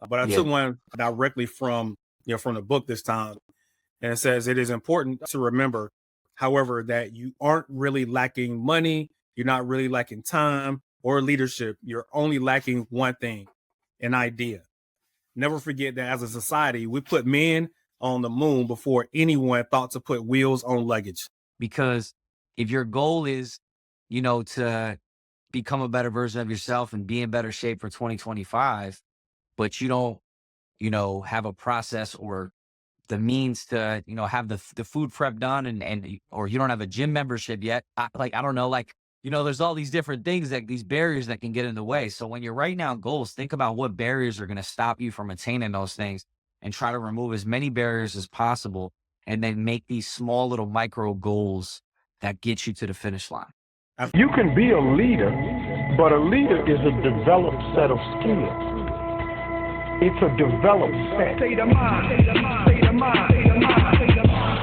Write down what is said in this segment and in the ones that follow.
But I Yeah. took one directly from from the book this time, and it says it is important to remember, however, that you aren't really lacking money, you're not really lacking time or leadership. You're only lacking one thing, an idea. Never forget that as a society, we put men on the moon before anyone thought to put wheels on luggage. Because if your goal is, to become a better version of yourself and be in better shape for 2025, but you don't, have a process or the means to, have the food prep done or you don't have a gym membership yet. I don't know, there's all these different things, like these barriers that can get in the way. So when you're writing out goals, think about what barriers are going to stop you from attaining those things and try to remove as many barriers as possible. And then make these small little micro goals that get you to the finish line. You can be a leader, but a leader is a developed set of skills. It's a developed set. State of mind, state of mind, state of mind, state of mind, state of mind.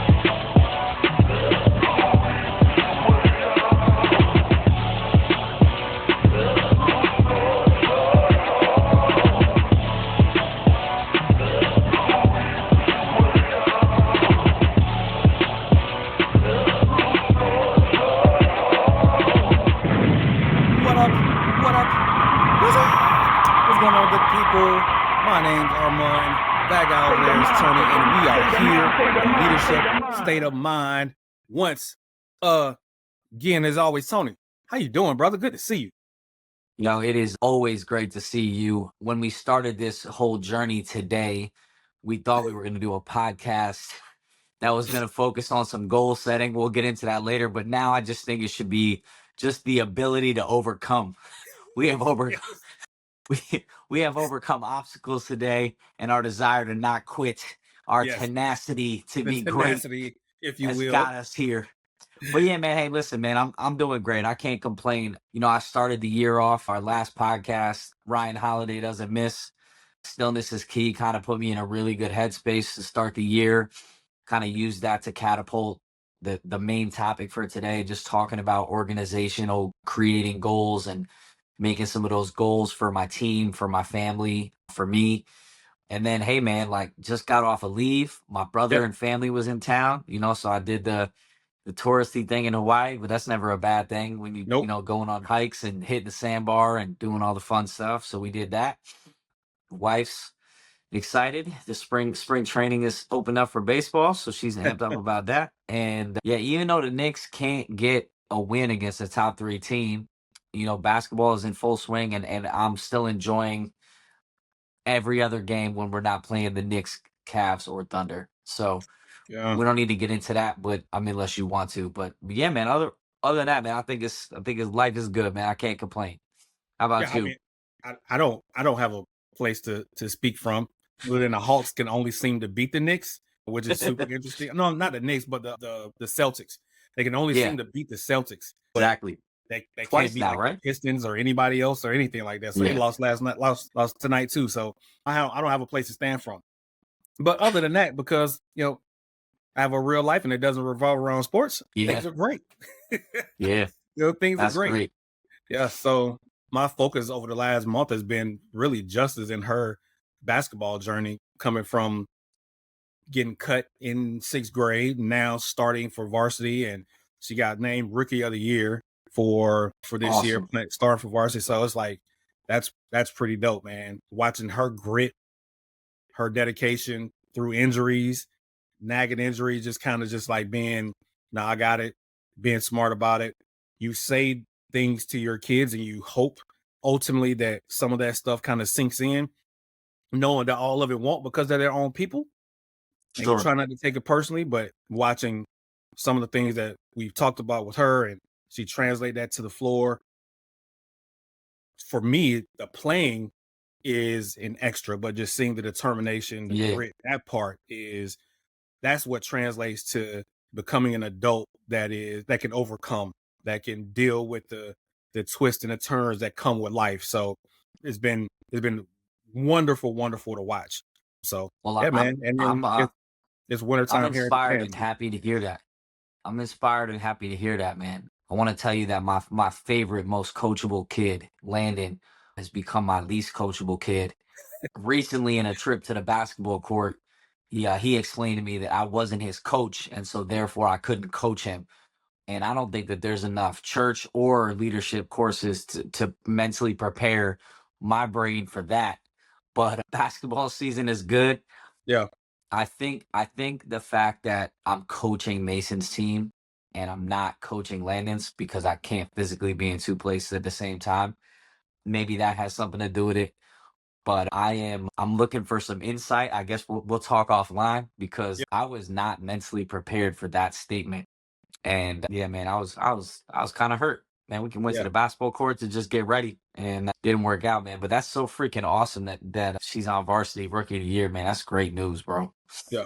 What's going on, good people? My name's Armon. That guy over there is Tony, and we are here. Leadership, state of mind. Once again, as always, Tony. How you doing, brother? Good to see you. It is always great to see you. When we started this whole journey today, we thought we were going to do a podcast that was going to focus on some goal setting. We'll get into that later, but now I just think it should be just the ability to overcome. We have we have overcome obstacles today, and our desire to not quit, our tenacity to be great, if you has will, got us here. But yeah, man, hey, listen, man, I'm doing great. I can't complain. I started the year off, our last podcast, Ryan Holiday Doesn't Miss. Stillness is Key kind of put me in a really good headspace to start the year. Kind of used that to catapult the main topic for today, just talking about organizational, creating goals and making some of those goals for my team, for my family, for me. And then, hey, man, just got off a leave. My brother and family was in town, so I did the touristy thing in Hawaii, but that's never a bad thing when you, going on hikes and hitting the sandbar and doing all the fun stuff. So we did that. Wife's excited. The spring training is opened up for baseball, so she's amped up about that. And yeah, even though the Knicks can't get a win against a top 3 team, basketball is in full swing, and I'm still enjoying every other game when we're not playing the Knicks, Cavs, or Thunder. So we don't need to get into that, but unless you want to. But yeah, man. Other than that, man, I think his life is good, man. I can't complain. How about you? I don't have a place to speak from. Other than the Hawks can only seem to beat the Knicks, which is super interesting. No, not the Knicks, but the Celtics. They can only seem to beat the Celtics. Exactly. They Twice can't beat now, right? Pistons or anybody else or anything like that. So they lost last night, lost tonight too. So I don't have a place to stand from. But other than that, because I have a real life and it doesn't revolve around sports, things are great. Yeah. Things That's are great. Yeah. So my focus over the last month has been really Justice in her basketball journey, coming from getting cut in 6th grade, now starting for varsity, and she got named Rookie of the Year for this year, starting for varsity. So it's like that's pretty dope, man. Watching her grit, her dedication through injuries, nagging injuries, just kind of just like being, nah, I got it, being smart about it. You say things to your kids and you hope ultimately that some of that stuff kind of sinks in, knowing that all of it won't, because they're their own people. And you try not to take it personally, but watching some of the things that we've talked about with her and she translate that to the floor. For me, the playing is an extra, but just seeing the determination, the grit, that part that's what translates to becoming an adult that can overcome, that can deal with the twists and the turns that come with life. So it's been wonderful to watch. So man, and it's wintertime here. I'm inspired and happy to hear that. I'm inspired and happy to hear that, man. I want to tell you that my favorite, most coachable kid, Landon, has become my least coachable kid. recently in a trip to the basketball court, he explained to me that I wasn't his coach, and so therefore I couldn't coach him. And I don't think that there's enough church or leadership courses to mentally prepare my brain for that. But basketball season is good. Yeah. I think the fact that I'm coaching Mason's team and I'm not coaching Landon's because I can't physically be in two places at the same time, maybe that has something to do with it. But I'm looking for some insight. I guess we'll talk offline because Yeah. I was not mentally prepared for that statement. And yeah, man, I was kind of hurt. Man, we went to Yeah. the basketball court to just get ready, and that didn't work out, man. But that's so freaking awesome that she's on varsity rookie of the year, man. That's great news, bro. Yeah.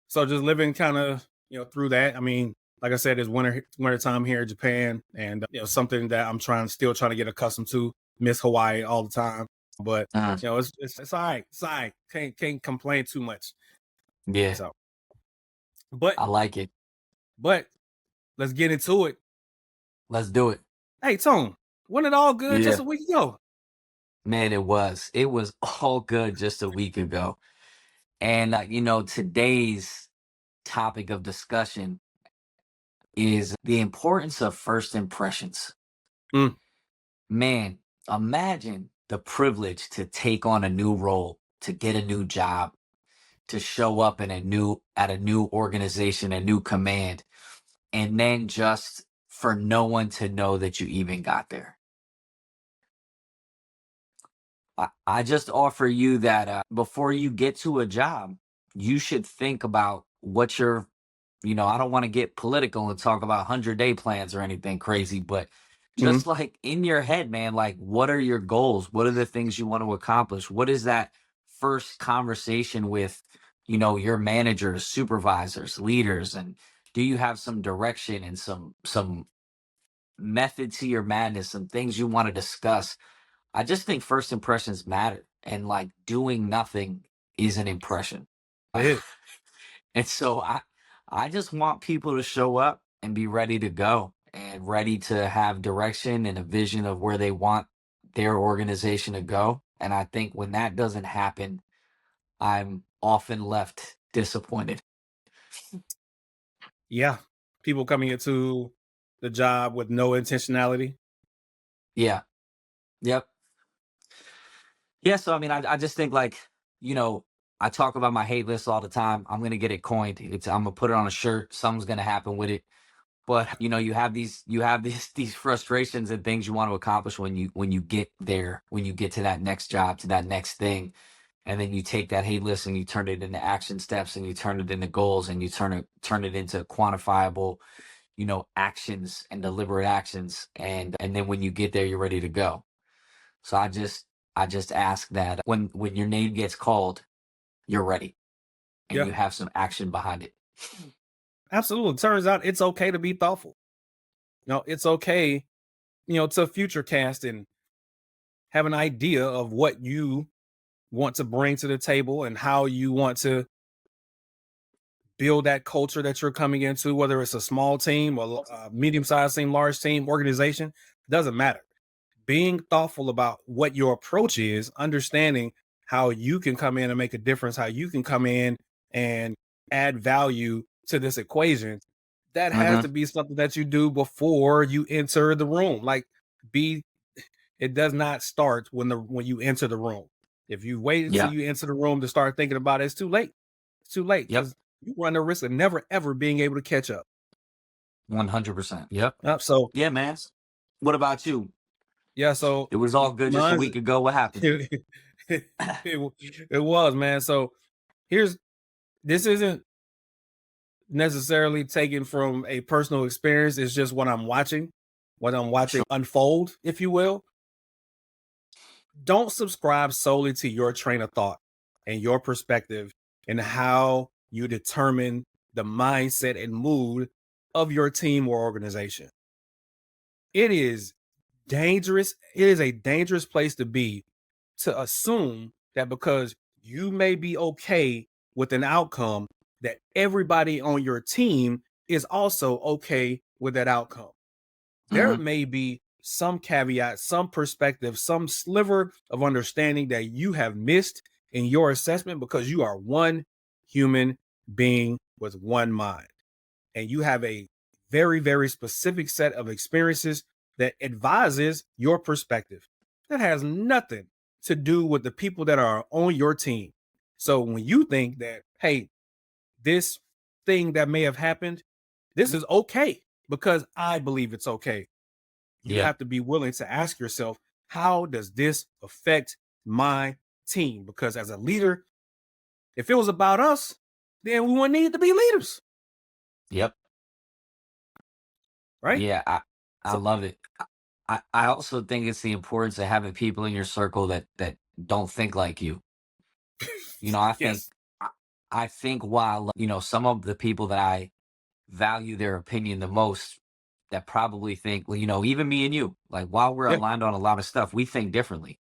So just living kind of, through that. I mean, like I said, it's winter time here in Japan, and something that I'm still trying to get accustomed to. Miss Hawaii all the time, but Uh, it's all right. It's all right. Can't complain too much. yeah, So, but I like it. but let's get into it. Let's do it. Hey, Tone, wasn't it all good just Yeah, a week ago? man, it was all good just a week ago. And today's topic of discussion is the importance of first impressions. Mm, Man, imagine the privilege to take on a new role, to get a new job, to show up in at a new organization, a new command, and then just for no one to know that you even got there. I just offer you that before you get to a job, you should think about what your, I don't want to get political and talk about 100-day plans or anything crazy, but mhm. just like in your head, man, like what are your goals? What are the things you want to accomplish? What is that first conversation with, your managers, supervisors, leaders, and do you have some direction and some method to your madness, some things you want to discuss? I just think first impressions matter, and like doing nothing is an impression. It is. And so I just want people to show up and be ready to go and ready to have direction and a vision of where they want their organization to go. And I think when that doesn't happen, I'm often left disappointed. Yeah. People coming into the job with no intentionality. Yeah. Yep. Yeah. So I mean, I just think like, you know, I talk about my hate list all the time. I'm gonna get it coined. I'm gonna put it on a shirt. Something's gonna happen with it. But you have these these frustrations and things you want to accomplish when you get there, when you get to that next job, to that next thing, and then you take that hate list and you turn it into action steps and you turn it into goals and you turn it into quantifiable, actions and deliberate actions, and then when you get there, you're ready to go. So I just ask that when your name gets called, you're ready and Yeah, you have some action behind it. absolutely. Turns out it's okay to be thoughtful. It's okay, to future cast and have an idea of what you want to bring to the table and how you want to build that culture that you're coming into, whether it's a small team or a medium-sized team, large team, organization, doesn't matter. Being thoughtful about what your approach is, understanding how you can come in and make a difference, how you can come in and add value to this equation, that has Hmm. to be something that you do before you enter the room. Like, be it does not start when you enter the room. If you wait until Yeah. you enter the room to start thinking about it, it's too late. It's too late Yep. because you run the risk of never ever being able to catch up. 100%. Yep. So Yeah, man. What about you? yeah, so It was all good just a mine's week ago. What happened? it, it was, man. So here's this isn't necessarily taken from a personal experience. It's just what I'm watching Sure. unfold, if you will. Don't subscribe solely to your train of thought and your perspective and how you determine the mindset and mood of your team or organization. It is dangerous. It is a dangerous place to be, to assume that because you may be okay with an outcome, that everybody on your team is also okay with that outcome. There Hmm. may be some caveat, some perspective, some sliver of understanding that you have missed in your assessment because you are one human being with one mind. And you have a very, very specific set of experiences that advises your perspective. That has nothing to do with the people that are on your team. So when you think that, hey, this thing that may have happened, this is okay because I believe it's okay. You Yeah. have to be willing to ask yourself, how does this affect my team? Because as a leader, if it was about us, then we wouldn't need to be leaders, Yep. right? Yeah. I So, love it. I also think it's the importance of having people in your circle that don't think like you. You know, yes, I, I think while, some of the people that I value their opinion the most that probably think, well, even me and you, like while we're yeah, aligned on a lot of stuff, we think differently.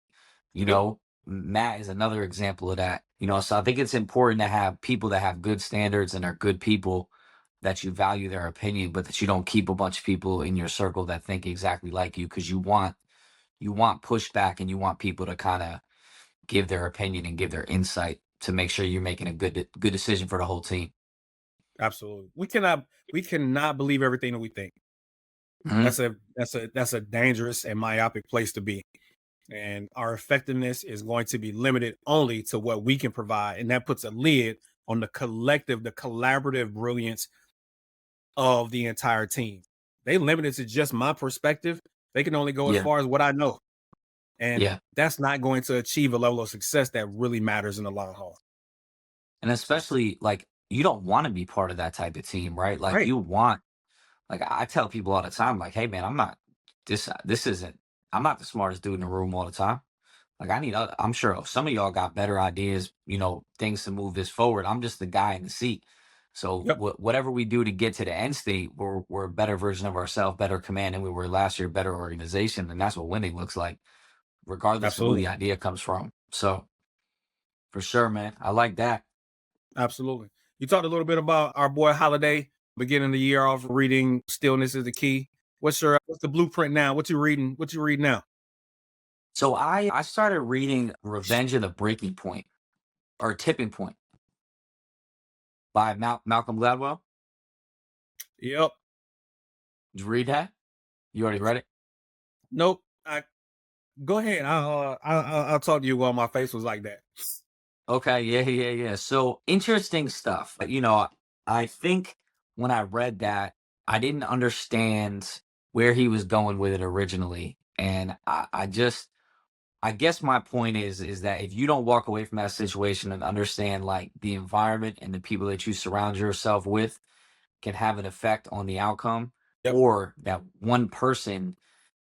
You yep, know, Matt is another example of that. So I think it's important to have people that have good standards and are good people that you value their opinion, but that you don't keep a bunch of people in your circle that think exactly like you because you want pushback and you want people to kind of give their opinion and give their insight to make sure you're making a good decision for the whole team. absolutely. We cannot believe everything that we think. Mhm. That's a dangerous and myopic place to be. And our effectiveness is going to be limited only to what we can provide. And that puts a lid on the collective, the collaborative brilliance of the entire team. They limit it to just my perspective. They can only go as Yeah. far as what I know. And Yeah. that's not going to achieve a level of success that really matters in the long haul. And especially like you don't want to be part of that type of team, right? Like Right. you want, like I tell people all the time, like, hey man, this isn't, I'm not the smartest dude in the room all the time. Like I'm sure some of y'all got better ideas, things to move this forward. I'm just the guy in the seat. So Yep. whatever we do to get to the end state, we're a better version of ourselves, better command than we were last year, better organization. And that's what winning looks like, regardless of who the Absolutely. idea comes from. So for sure, man, I like that. Absolutely. You talked a little bit about our boy Holiday beginning the year off reading Stillness is the Key. What's the blueprint now? What you reading? What you read now? So I started reading Revenge of the Breaking Point or Tipping Point by Malcolm Gladwell. Yep. Did you read that? You already read it? Nope. I Go ahead. I'll talk to you while my face was like that. Okay, yeah. So interesting stuff. I think when I read that, I didn't understand where he was going with it originally. And I guess my point is that if you don't walk away from that situation and understand like the environment and the people that you surround yourself with can have an effect on the outcome, Yep. or that one person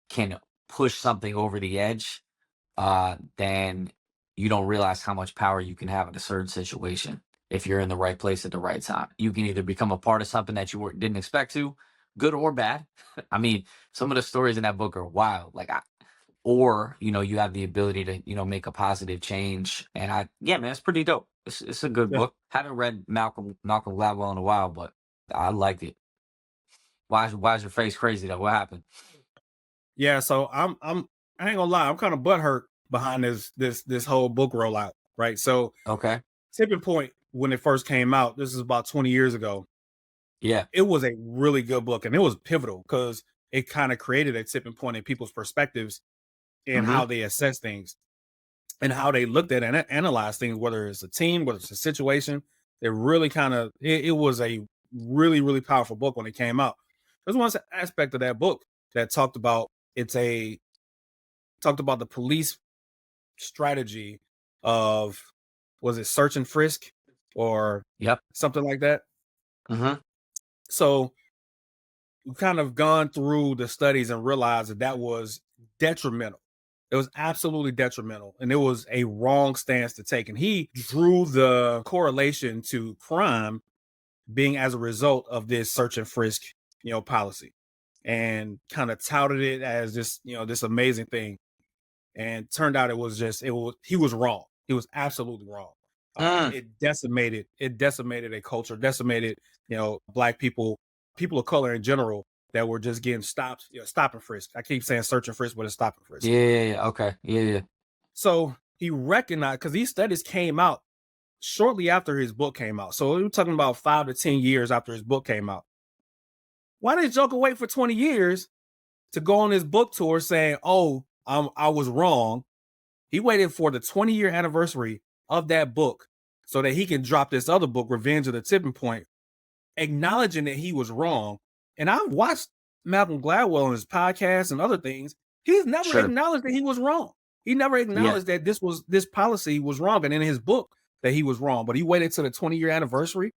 can push something over the edge, then you don't realize how much power you can have in a certain situation if you're in the right place at the right time. You can either become a part of something that you didn't expect to, good or bad. I mean, some of the stories in that book are wild. Or you have the ability to make a positive change. And yeah, man, it's pretty dope. It's a good Yeah. book. Haven't read Malcolm Gladwell in a while, but I liked it. Why's your face crazy though? What happened? Yeah. So I ain't gonna lie, I'm kind of butthurt behind this whole book rollout. Right. So Okay. Tipping Point, when it first came out, this is about 20 years ago. Yeah. It was a really good book and it was pivotal because it kind of created a tipping point in people's perspectives and Mm-hmm. how they assess things and how they looked at and analyzed things, whether it's a team, whether it's a situation. It really it was a really, really powerful book when it came out. There's one aspect of that book that talked about the police strategy of, was it search and frisk or Yep. something like that? Mm-hmm. So we've kind of gone through the studies and realized that that was detrimental. It was absolutely detrimental and it was a wrong stance to take. And he drew the correlation to crime being as a result of this search and frisk, policy, and kind of touted it as this amazing thing. And turned out he was wrong. He was absolutely wrong. Mm. It decimated a culture, decimated, Black people, people of color in general, that were just getting stopped, stop and frisk. I keep saying search and frisk, but it's stop and frisk. Yeah. Okay. Yeah. So he recognized, because these studies came out shortly after his book came out. So we're talking about 5 to 10 years after his book came out. Why did Joker wait for 20 years to go on his book tour saying, "Oh, I was wrong"? He waited for the 20-year anniversary of that book so that he can drop this other book, Revenge of the Tipping Point, acknowledging that he was wrong. And I've watched Malcolm Gladwell on his podcast and other things. He's never Sure. acknowledged that he was wrong. He never Yeah. acknowledged that this policy was wrong, and in his book that he was wrong. But he waited till the 20-year anniversary,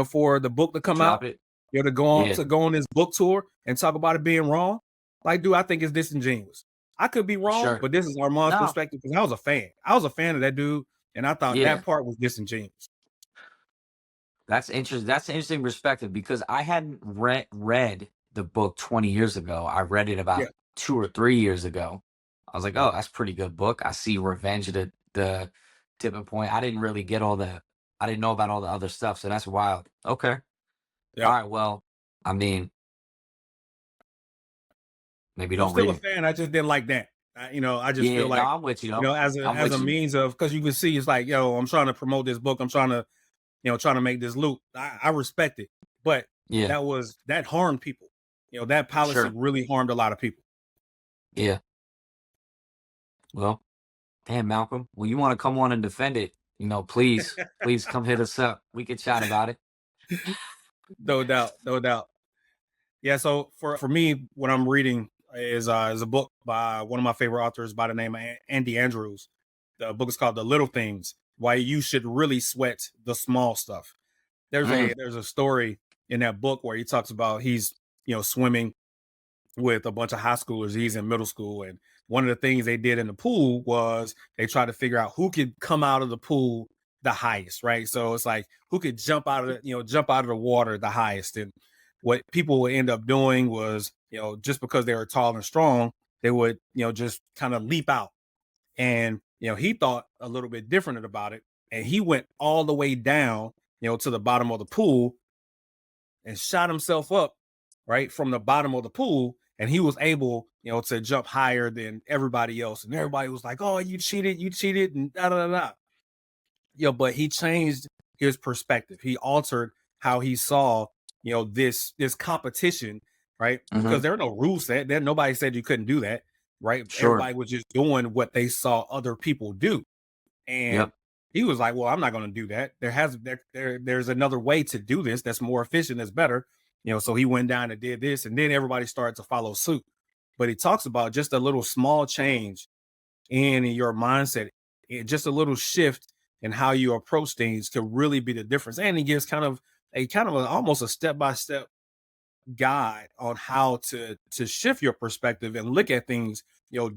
for the book to come out, Drop it. to go on Yeah. his book tour and talk about it being wrong. Like, dude, I think it's disingenuous. I could be wrong, Sure. but this is Armand's No. perspective, because I was a fan. I was a fan of that dude, and I thought Yeah. that part was disingenuous. That's interesting. That's an interesting perspective because I hadn't read the book 20 years ago. I read it Yeah. about 2 or 3 years ago. I was like, oh, that's a pretty good book. I see Revenge of the Tipping Point. I didn't really get I didn't know about all the other stuff. So that's wild. Okay. Yeah. All right. Well, I mean, maybe I'm don't still read a it. fan. I just didn't like that. I just Yeah. feel No, like, I'm with you as though. I'm with a you. means of, because you can see it's like, I'm trying to promote this book. I'm trying to, trying to make this loot. I respect it, but Yeah. that harmed people. That policy Sure. really harmed a lot of people. Yeah. Well, damn, Malcolm. Well, you want to come on and defend it? Please come hit us up. We could chat about it. No doubt, no doubt. Yeah. So for me, what I'm reading is a book by one of my favorite authors by the name of Andy Andrews. The book is called The Little Things: Why You Should Really Sweat the Small Stuff. There's Mm, a story in that book where he talks about he's swimming with a bunch of high schoolers. He's in middle school, and one of the things they did in the pool was they tried to figure out who could come out of the pool the highest, right? So it's like who could jump out of the water the highest. And what people would end up doing was, just because they were tall and strong, they would, just kind of leap out. And he thought a little bit different about it, and he went all the way down, to the bottom of the pool and shot himself up right from the bottom of the pool, and he was able, to jump higher than everybody else. And everybody was like, "Oh, you cheated," and da da da da. But he changed his perspective. He altered how he saw, this competition, right? hmm Because there are no rules set. There nobody said you couldn't do that, right? Sure. Everybody was just doing what they saw other people do. And Yep. he was like, "Well, I'm not going to do that. There's another way to do this that's more efficient, that's better." So he went down and did this, and then everybody started to follow suit. But he talks about just a little small change in your mindset, just a little shift in how you approach things could really be the difference. And he gives almost a step-by-step guide on how to shift your perspective and look at things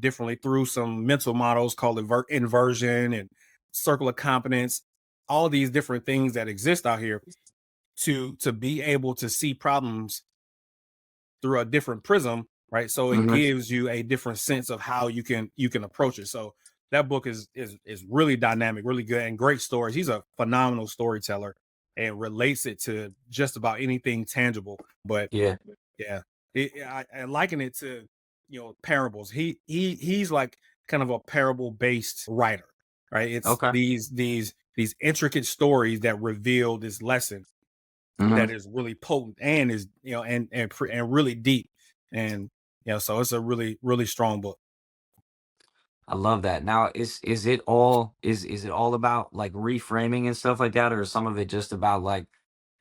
differently through some mental models called inversion and circle of competence, all these different things that exist out here to be able to see problems through a different prism, right? So it hmm gives you a different sense of how you can approach it. So that book is really dynamic, really good, and great stories. He's a phenomenal storyteller and relates it to just about anything tangible. But Yeah. yeah, I liken it to parables. He's like kind of a parable based writer, right? It's Okay. these intricate stories that reveal this lesson hmm that is really potent and is and really deep. And so it's a really really strong book. I love that. Now, is it all about like reframing and stuff like that, or is some of it just about like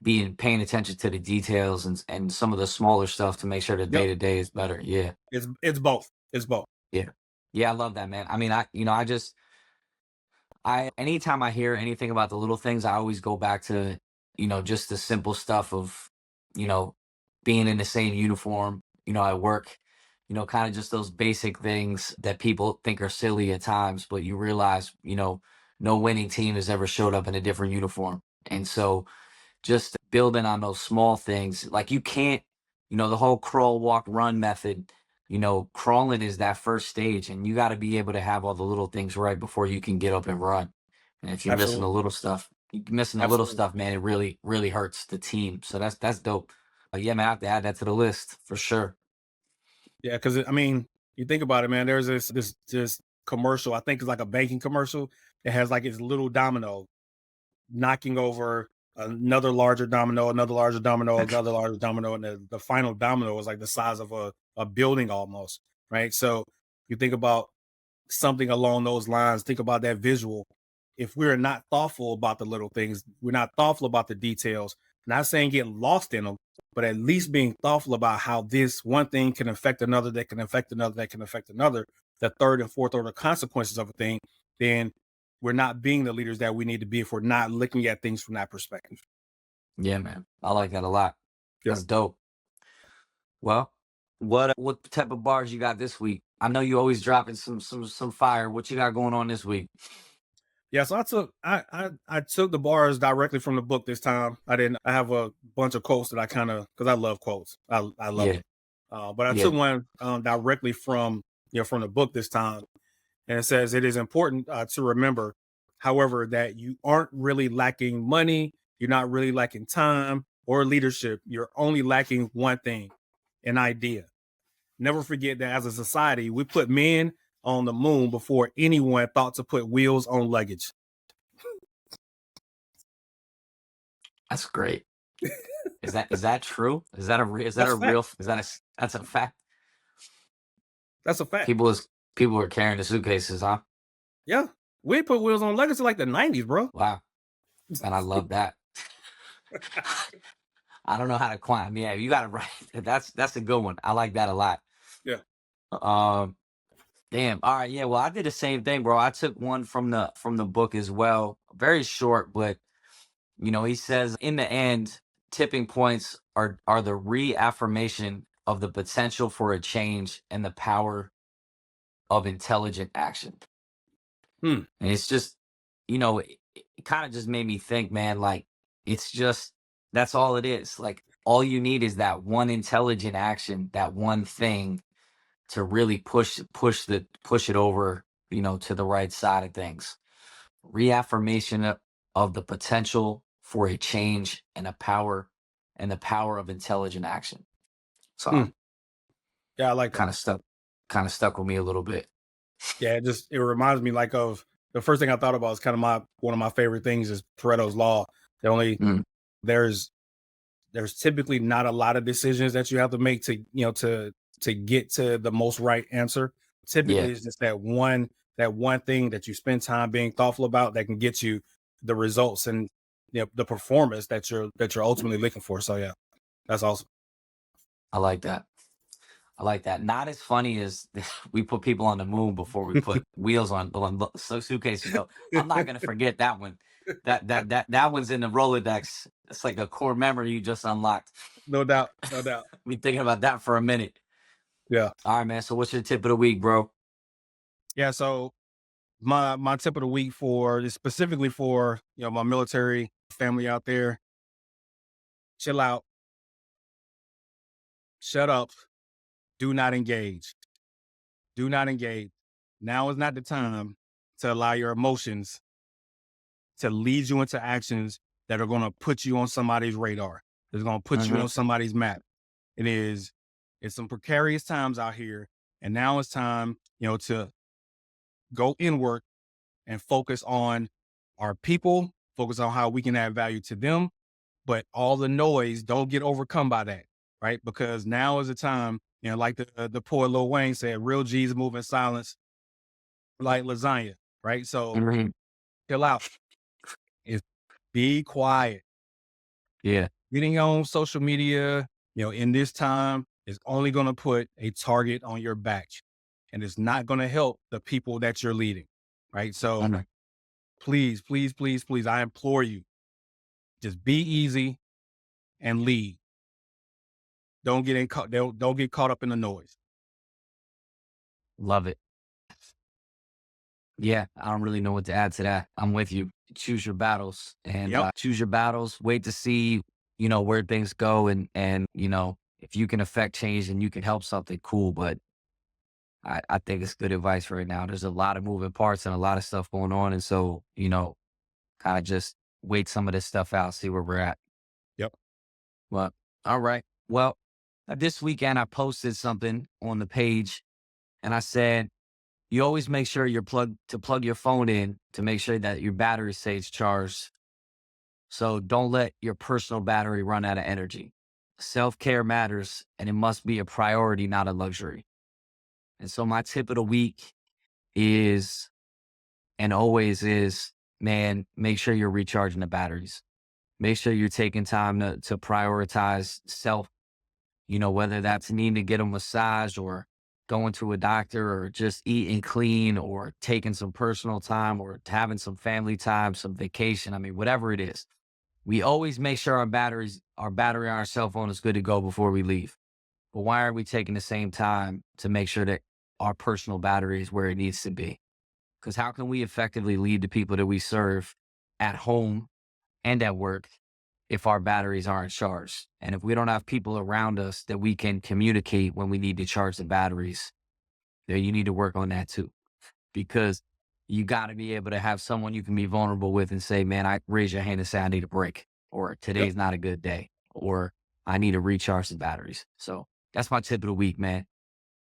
paying attention to the details and some of the smaller stuff to make sure the day Yep, to day is better? Yeah. it's both. It's both. Yeah. Yeah, I love that, man. I mean, I anytime I hear anything about the little things, I always go back to, just the simple stuff of, you know, being in the same uniform, at work, kind of just those basic things that people think are silly at times, but you realize, no winning team has ever showed up in a different uniform. And so just building on those small things. Like you can't, the whole crawl, walk, run method, crawling is that first stage and you got to be able to have all the little things right before you can get up and run. And if you're missing the Absolutely, little stuff, you're missing the little absolutely. stuff, man, it really, really hurts the team. So that's dope. Yeah, man, I have to add that to the list for sure. Yeah, because I mean, you think about it, man. There's this commercial. I think it's like a banking commercial. It has like its little domino knocking over another larger domino, another larger domino, and the final domino is like the size of a building almost, right? So you think about something along those lines. Think about that visual. If we're not thoughtful about the little things, we're not thoughtful about the details. Not saying getting lost in them, but at least being thoughtful about how this one thing can affect another, that can affect another, that can affect another, the third and fourth order consequences of a thing, then we're not being the leaders that we need to be if we're not looking at things from that perspective. Yeah, man. I like that a lot. Yep. That's dope. Well, what type of bars you got this week? I know you always dropping some fire. What you got going on this week? Yeah, so I took the bars directly from the book this time. I have a bunch of quotes that I kind of, because I love quotes. I love Yeah, them. But I yeah. took one directly from from the book this time, and it says it is important to remember, however, that you aren't really lacking money, you're not really lacking time or leadership. You're only lacking one thing, an idea. Never forget that as a society, we put men on the moon before anyone thought to put wheels on luggage. That's great. Is that true? Is that That's a fact. real? That's a fact? That's a fact. People are carrying the suitcases, huh? Yeah. We put wheels on luggage in like the 90s, bro. Wow, and I love that. I don't know how to climb. Yeah, you got it right. That's a good one. I like that a lot. Yeah. Um, damn. All right. Yeah. Well, I did the same thing, bro. I took one from the book as well. Very short, but he says in the end, tipping points are the reaffirmation of the potential for a change and the power of intelligent action. Hmm. And it's just, it kind of just made me think, man, like it's just that's all it is. Like all you need is that one intelligent action, that one thing to really push it over, to the right side of things. Reaffirmation of the potential for a change and the power of intelligent action. Hmm. So Yeah, I like that. kind of stuck with me a little bit. Yeah, it reminds me like of the first thing I thought about is kind of one of my favorite things is Pareto's law. The only Mm, there's typically not a lot of decisions that you have to make to to get to the most right answer. yeah, Typically it's just that one thing that you spend time being thoughtful about that can get you the results and the performance that you're ultimately looking for. So yeah, that's awesome. I like that. I like that. Not as funny as we put people on the moon before we put wheels on suitcases. So I'm not gonna forget that one. That one's in the Rolodex. It's like a core memory you just unlocked. No doubt, no doubt. Been thinking about that for a minute. Yeah. All right, man. So what's your tip of the week, bro? Yeah, so my tip of the week for specifically for my military family out there, chill out, shut up, do not engage. Do not engage. Now is not the time to allow your emotions to lead you into actions that are going to put you on somebody's radar. That's going to put you Hmm. on somebody's map. It's some precarious times out here, and now it's time, to go inward and focus on our people, focus on how we can add value to them. But all the noise, don't get overcome by that, right? Because now is the time, like the poet Lil Wayne said, real G's move in silence like lasagna, right? So Hmm. chill out. Is be quiet. Yeah, Getting on social media, in this time is only going to put a target on your back, and it's not going to help the people that you're leading, right? I So know. please, please, please, please, I implore you, just be easy and lead. Don't get caught up in the noise. Love it. Yeah, I don't really know what to add to that. I'm with you. Choose your battles and Yep. choose your battles. Wait to see, where things go, and if you can affect change and you can help something, cool. But I think it's good advice right now. There's a lot of moving parts and a lot of stuff going on, and so kind of just wait some of this stuff out, see where we're at. Yep. But all right. Well, this weekend I posted something on the page and I said, you always make sure plug your phone in to make sure that your battery stays charged. So don't let your personal battery run out of energy. Self-care matters and it must be a priority, not a luxury. And so my tip of the week is, and always is, man, make sure you're recharging the batteries. Make sure you're taking time to prioritize self, whether that's needing to get a massage or going to a doctor or just eating clean or taking some personal time or having some family time, some vacation. I mean, whatever it is, we always make sure our battery on our cell phone is good to go before we leave. But why aren't we taking the same time to make sure that our personal battery is where it needs to be? Because how can we effectively lead the people that we serve at home and at work if our batteries aren't charged? And if we don't have people around us that we can communicate when we need to charge the batteries, then you need to work on that too. Because you got to be able to have someone you can be vulnerable with and say, man, I raise your hand and say, I need a break, or Yep. today's not a good day, or I need to recharge the batteries. So that's my tip of the week, man.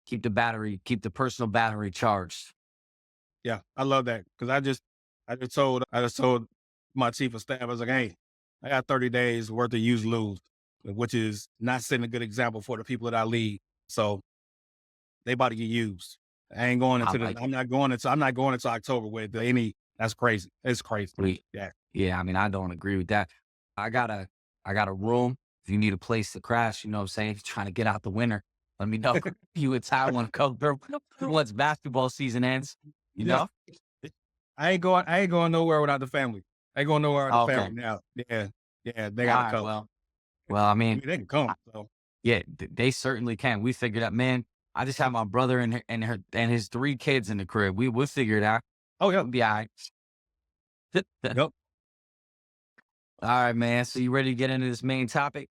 Keep the personal battery charged. Yeah, I love that because I just told my chief of staff, I was like, hey, I got 30 days worth of use lose, which is not setting a good example for the people that I lead. So they about to get used. I ain't going I into the. like I'm not going into October with any. That's crazy. It's crazy. it. Yeah. Yeah, I mean, I don't agree with that. I got a I got a room. If you need a place to crash, you know what I'm saying? If you're trying to get out the winter, let me know. You and Ty want to come through once basketball season ends, you Yeah. know? I ain't going nowhere without the family. I ain't going nowhere without the Okay. family now. Yeah. Yeah. They All gotta right. come. Well, I I mean, mean, they can I, come. So yeah, they certainly can. We figured out, man. I just have my brother and his 3 kids in the crib. We'll figure it out. oh yeah. We'll be all right. Yep. All right, man. So you ready to get into this main topic?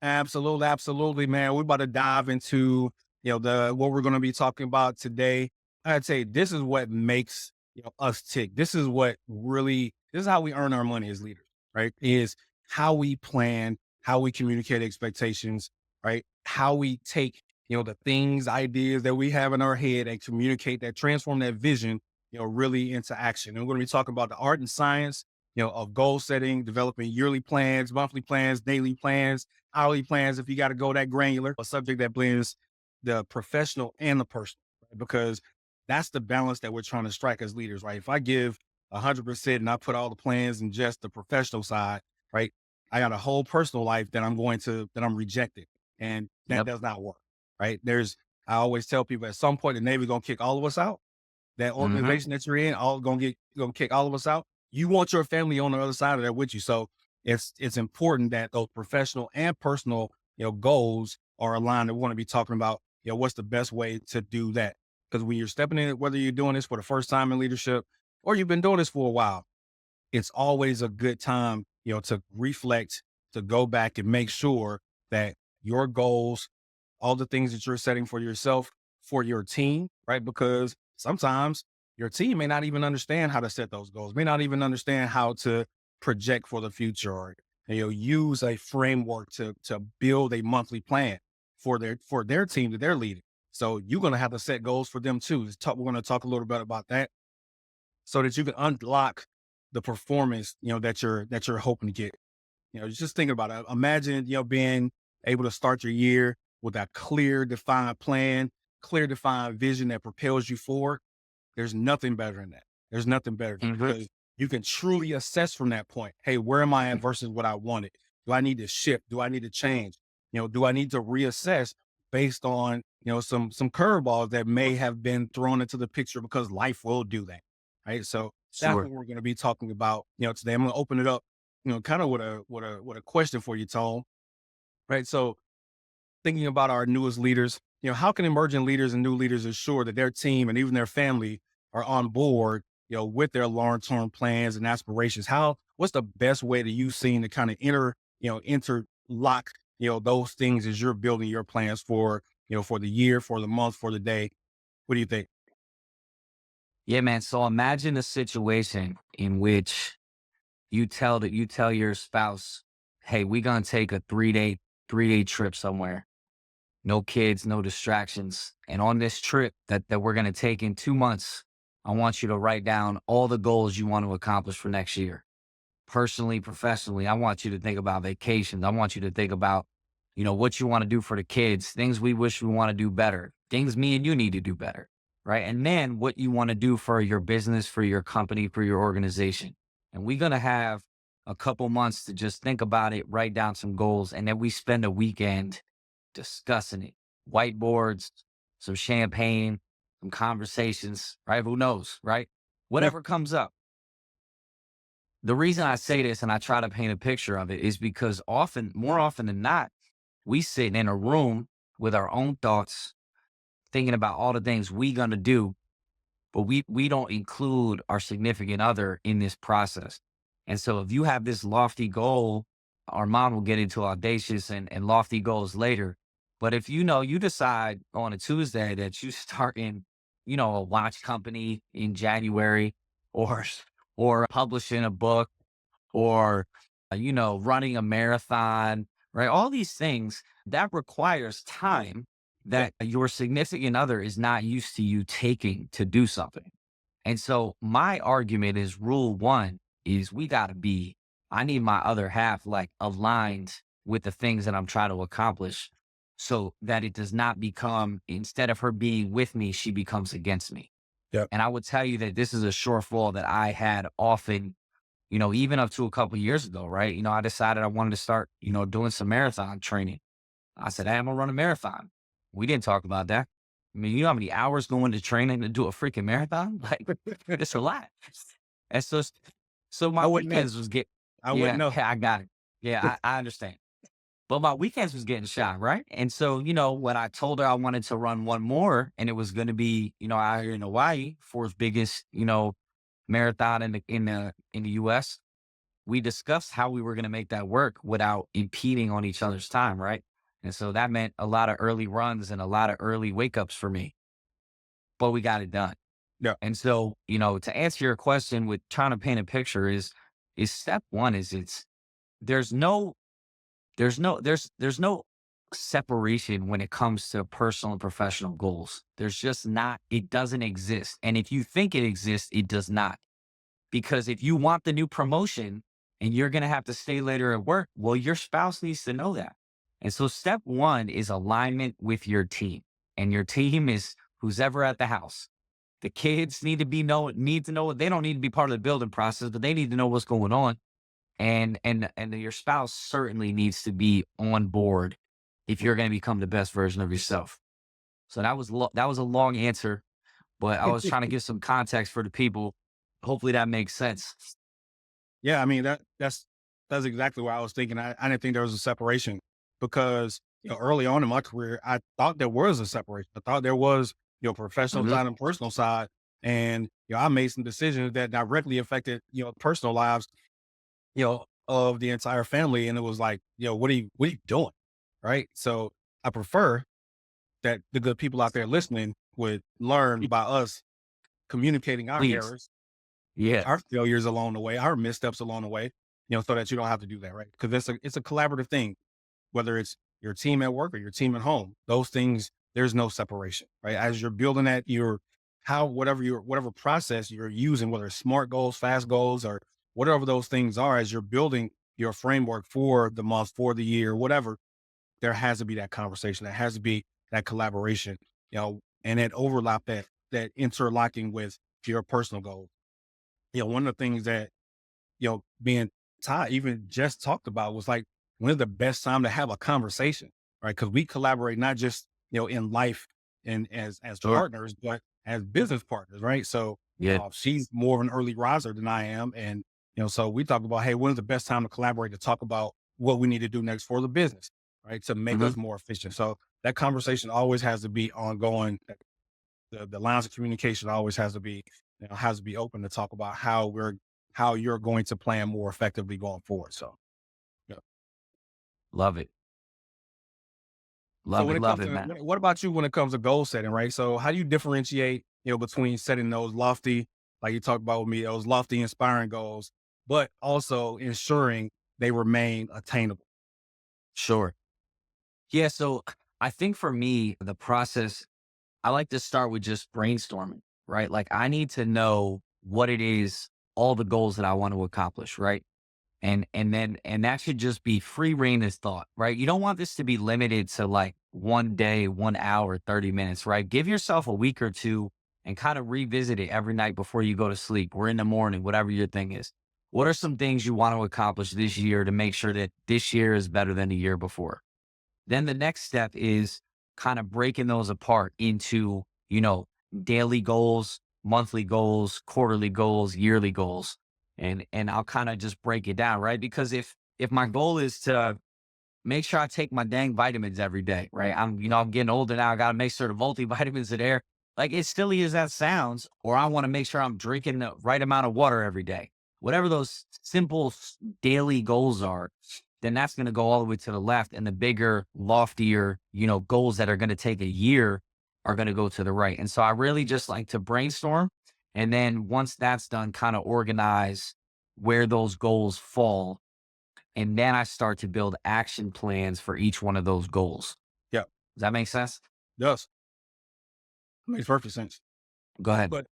Absolutely, absolutely, man. We're about to dive into, the what we're going to be talking about today. I'd say this is what makes us tick. This is how we earn our money as leaders, right? Is how we plan, how we communicate expectations, right? How we take, the things, ideas that we have in our head and communicate that, transform that vision, really into action. And we're going to be talking about the art and science, of goal setting, developing yearly plans, monthly plans, daily plans, hourly plans, if you got to go that granular, a subject that blends the professional and the personal, right? Because that's the balance that we're trying to strike as leaders, right? If I give 100% and I put all the plans in just the professional side, right? I got a whole personal life that I'm rejected. And that Yep. does not work, right? I always tell people at some point the Navy going to kick all of us out. That Mm-hmm. organization that you're in, gonna kick all of us out. You want your family on the other side of that with you. So it's important that those professional and personal, goals are aligned. And we want to be talking about, what's the best way to do that. Because when you're stepping in, whether you're doing this for the first time in leadership or you've been doing this for a while, it's always a good time, to reflect, to go back and make sure that your goals, all the things that you're setting for yourself, for your team, right? Because sometimes your team may not even understand how to set those goals, may not even understand how to project for the future, or use a framework to build a monthly plan for their team that they're leading. So you're going to have to set goals for them too. We're going to talk a little bit about that so that you can unlock the performance, that you're hoping to get. Just think about it. Imagine, being able to start your year with a clear, defined plan, clear, defined vision that propels you forward. There's nothing better than that. There's nothing better than that Mm-hmm. because you can truly assess from that point. Hey, where am I at versus what I wanted? Do I need to shift? Do I need to change? Do I need to reassess based on, some curveballs that may have been thrown into the picture because life will do that. Right. So that's Sure. what we're going to be talking about, today. I'm going to open it up, kind of with a question for you, Tom. Right. So thinking about our newest leaders, how can emerging leaders and new leaders ensure that their team and even their family are on board, with their long-term plans and aspirations? What's the best way that you've seen to kind of interlock, those things as you're building your plans for the year, for the month, for the day? What do you think? Yeah, man. So imagine a situation in which you tell your spouse, hey, we're gonna take a 3-day 3-day trip somewhere. No kids, no distractions. And on this trip that we're going to take in 2 months, I want you to write down all the goals you want to accomplish for next year. Personally, professionally, I want you to think about vacations. I want you to think about, what you want to do for the kids, things we wish we want to do better, things me and you need to do better, right? And then what you want to do for your business, for your company, for your organization. And we're going to have a couple months to just think about it, write down some goals, and then we spend a weekend discussing it. Whiteboards, some champagne, some conversations, right? Who knows, right? Whatever comes up. The reason I say this and I try to paint a picture of it is because more often than not, we sit in a room with our own thoughts, thinking about all the things we gonna do, but we don't include our significant other in this process. And so if you have this lofty goal, Armon will get into audacious and lofty goals later. But if you decide on a Tuesday that you start in, a watch company in January, or publishing a book, or running a marathon, right? All these things that requires time that your significant other is not used to you taking to do something. And so my argument is rule one is I need my other half like aligned with the things that I'm trying to accomplish so that it does not become, instead of her being with me, she becomes against me. Yep. And I would tell you that this is a shortfall that I had often, even up to a couple of years ago, right? I decided I wanted to start, doing some marathon training. I said, hey, I'm gonna run a marathon. We didn't talk about that. I mean, you know how many hours going to training to do a freaking marathon? Like, it's a lot. And so my I wouldn't know. weekends was I wouldn't know. I got it. Yeah, I understand. But my weekends was getting shot, right? And so, when I told her I wanted to run one more and it was going to be, out here in Hawaii, fourth biggest, marathon in the US, we discussed how we were going to make that work without impeding on each other's time, right? And so that meant a lot of early runs and a lot of early wake ups for me, but we got it done. Yeah. And so, to answer your question with trying to paint a picture is step one is there's no separation when it comes to personal and professional goals. There's just not, it doesn't exist. And if you think it exists, it does not. Because if you want the new promotion and you're going to have to stay later at work, well, your spouse needs to know that. And so step one is alignment with your team. And your team is who's ever at the house. The kids need to know, they don't need to be part of the building process, but they need to know what's going on. And your spouse certainly needs to be on board if you're going to become the best version of yourself. So that was a long answer, but I was trying to give some context for the people. Hopefully that makes sense. Yeah, I mean that's exactly what I was thinking. I didn't think there was a separation because early on in my career, I thought there was a separation. I thought there was professional side and personal side, and I made some decisions that directly affected personal lives of the entire family. And it was like, what are you doing? Right. So I prefer that the good people out there listening would learn by us communicating our Please. errors, Yeah. our failures along the way, our missteps along the way, so that you don't have to do that. Right. Because it's a collaborative thing, whether it's your team at work or your team at home, those things, there's no separation, right? As you're building that, whatever process you're using, whether it's SMART goals, fast goals, or whatever those things are, as you're building your framework for the month, for the year, whatever, there has to be that conversation. There has to be that collaboration, and that overlap, that interlocking with your personal goals. One of the things that, being Todd even just talked about was like, when is the best time to have a conversation, right? Because we collaborate not just, in life and as Sure. partners, but as business partners, right? So Yeah. she's more of an early riser than I am. And, so we talk about, hey, when is the best time to collaborate to talk about what we need to do next for the business, right? To make us more efficient. So that conversation always has to be ongoing. The lines of communication always has to be, open to talk about how you're going to plan more effectively going forward. So, yeah. Love it. So when it Love comes it, to, man. what about you when it comes to goal setting, right? So how do you differentiate, between setting those lofty, like you talked about with me, those lofty, inspiring goals, but also ensuring they remain attainable? Sure. Yeah. So I think for me, the process, I like to start with just brainstorming, right? Like I need to know what it is, all the goals that I want to accomplish, right? And that should just be free reign of thought, right? You don't want this to be limited to like one day, 1 hour, 30 minutes, right? Give yourself a week or two and kind of revisit it every night before you go to sleep or in the morning, whatever your thing is. What are some things you want to accomplish this year to make sure that this year is better than the year before? Then the next step is kind of breaking those apart into, daily goals, monthly goals, quarterly goals, yearly goals. And I'll kind of just break it down, right? Because if my goal is to make sure I take my dang vitamins every day, right? I'm getting older now. I got to make sure the multivitamins are there. Like as silly as that sounds, or I want to make sure I'm drinking the right amount of water every day. Whatever those simple daily goals are, then that's going to go all the way to the left. And the bigger, loftier, goals that are going to take a year are going to go to the right. And so I really just like to brainstorm. And then once that's done, kind of organize where those goals fall, and then I start to build action plans for each one of those goals. Yeah, Does that make sense? does makes perfect sense. Go ahead. But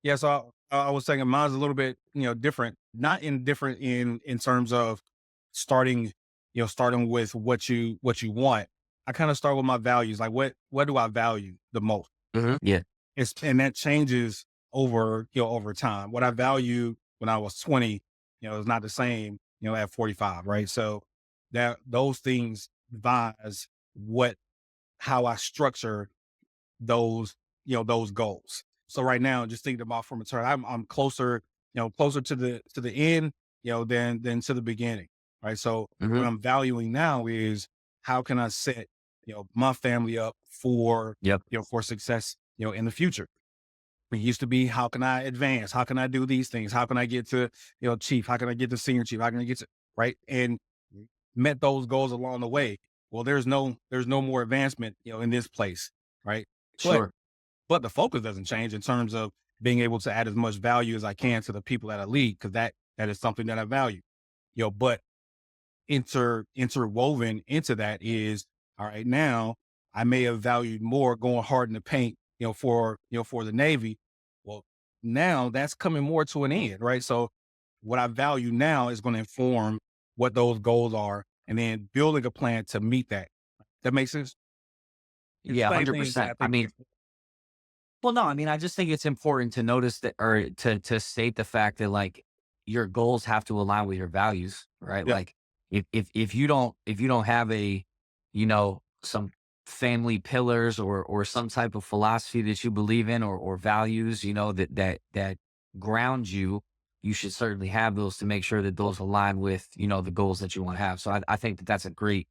yeah, so I was saying mine's a little bit, different. Not in different in terms of starting, starting with what you want. I kind of start with my values. Like what do I value the most? Yeah. And that changes over time. What I value when I was 20, is not the same, at 45, right? So that those things devise what how I structure those goals. So right now, just thinking about from a turn, I'm closer, closer to the end, than to the beginning. Right. So what hmm I'm valuing now is how can I set, my family up for, Yep. for success, in the future. It used to be, how can I advance? How can I do these things? How can I get to, chief? How can I get to senior chief? How can I get to, right? And met those goals along the way. Well, there's no more advancement, in this place. Right. But Sure. but the focus doesn't change in terms of being able to add as much value as I can to the people that I lead, because that is something that I value. But interwoven into that is, all right, now I may have valued more going hard in the paint, for the Navy. Well, now that's coming more to an end, right? So what I value now is going to inform what those goals are, and then building a plan to meet that. That makes sense. It's Yeah. the same thing that I 100%. I think. mean, well, no, I mean, I just think it's important to notice that, or to state the fact that like your goals have to align with your values, right? Yeah, Like if you don't have some family pillars or some type of philosophy that you believe in or values, that ground you, you should certainly have those to make sure that those align with, the goals that you want to have. So I think that that's a great,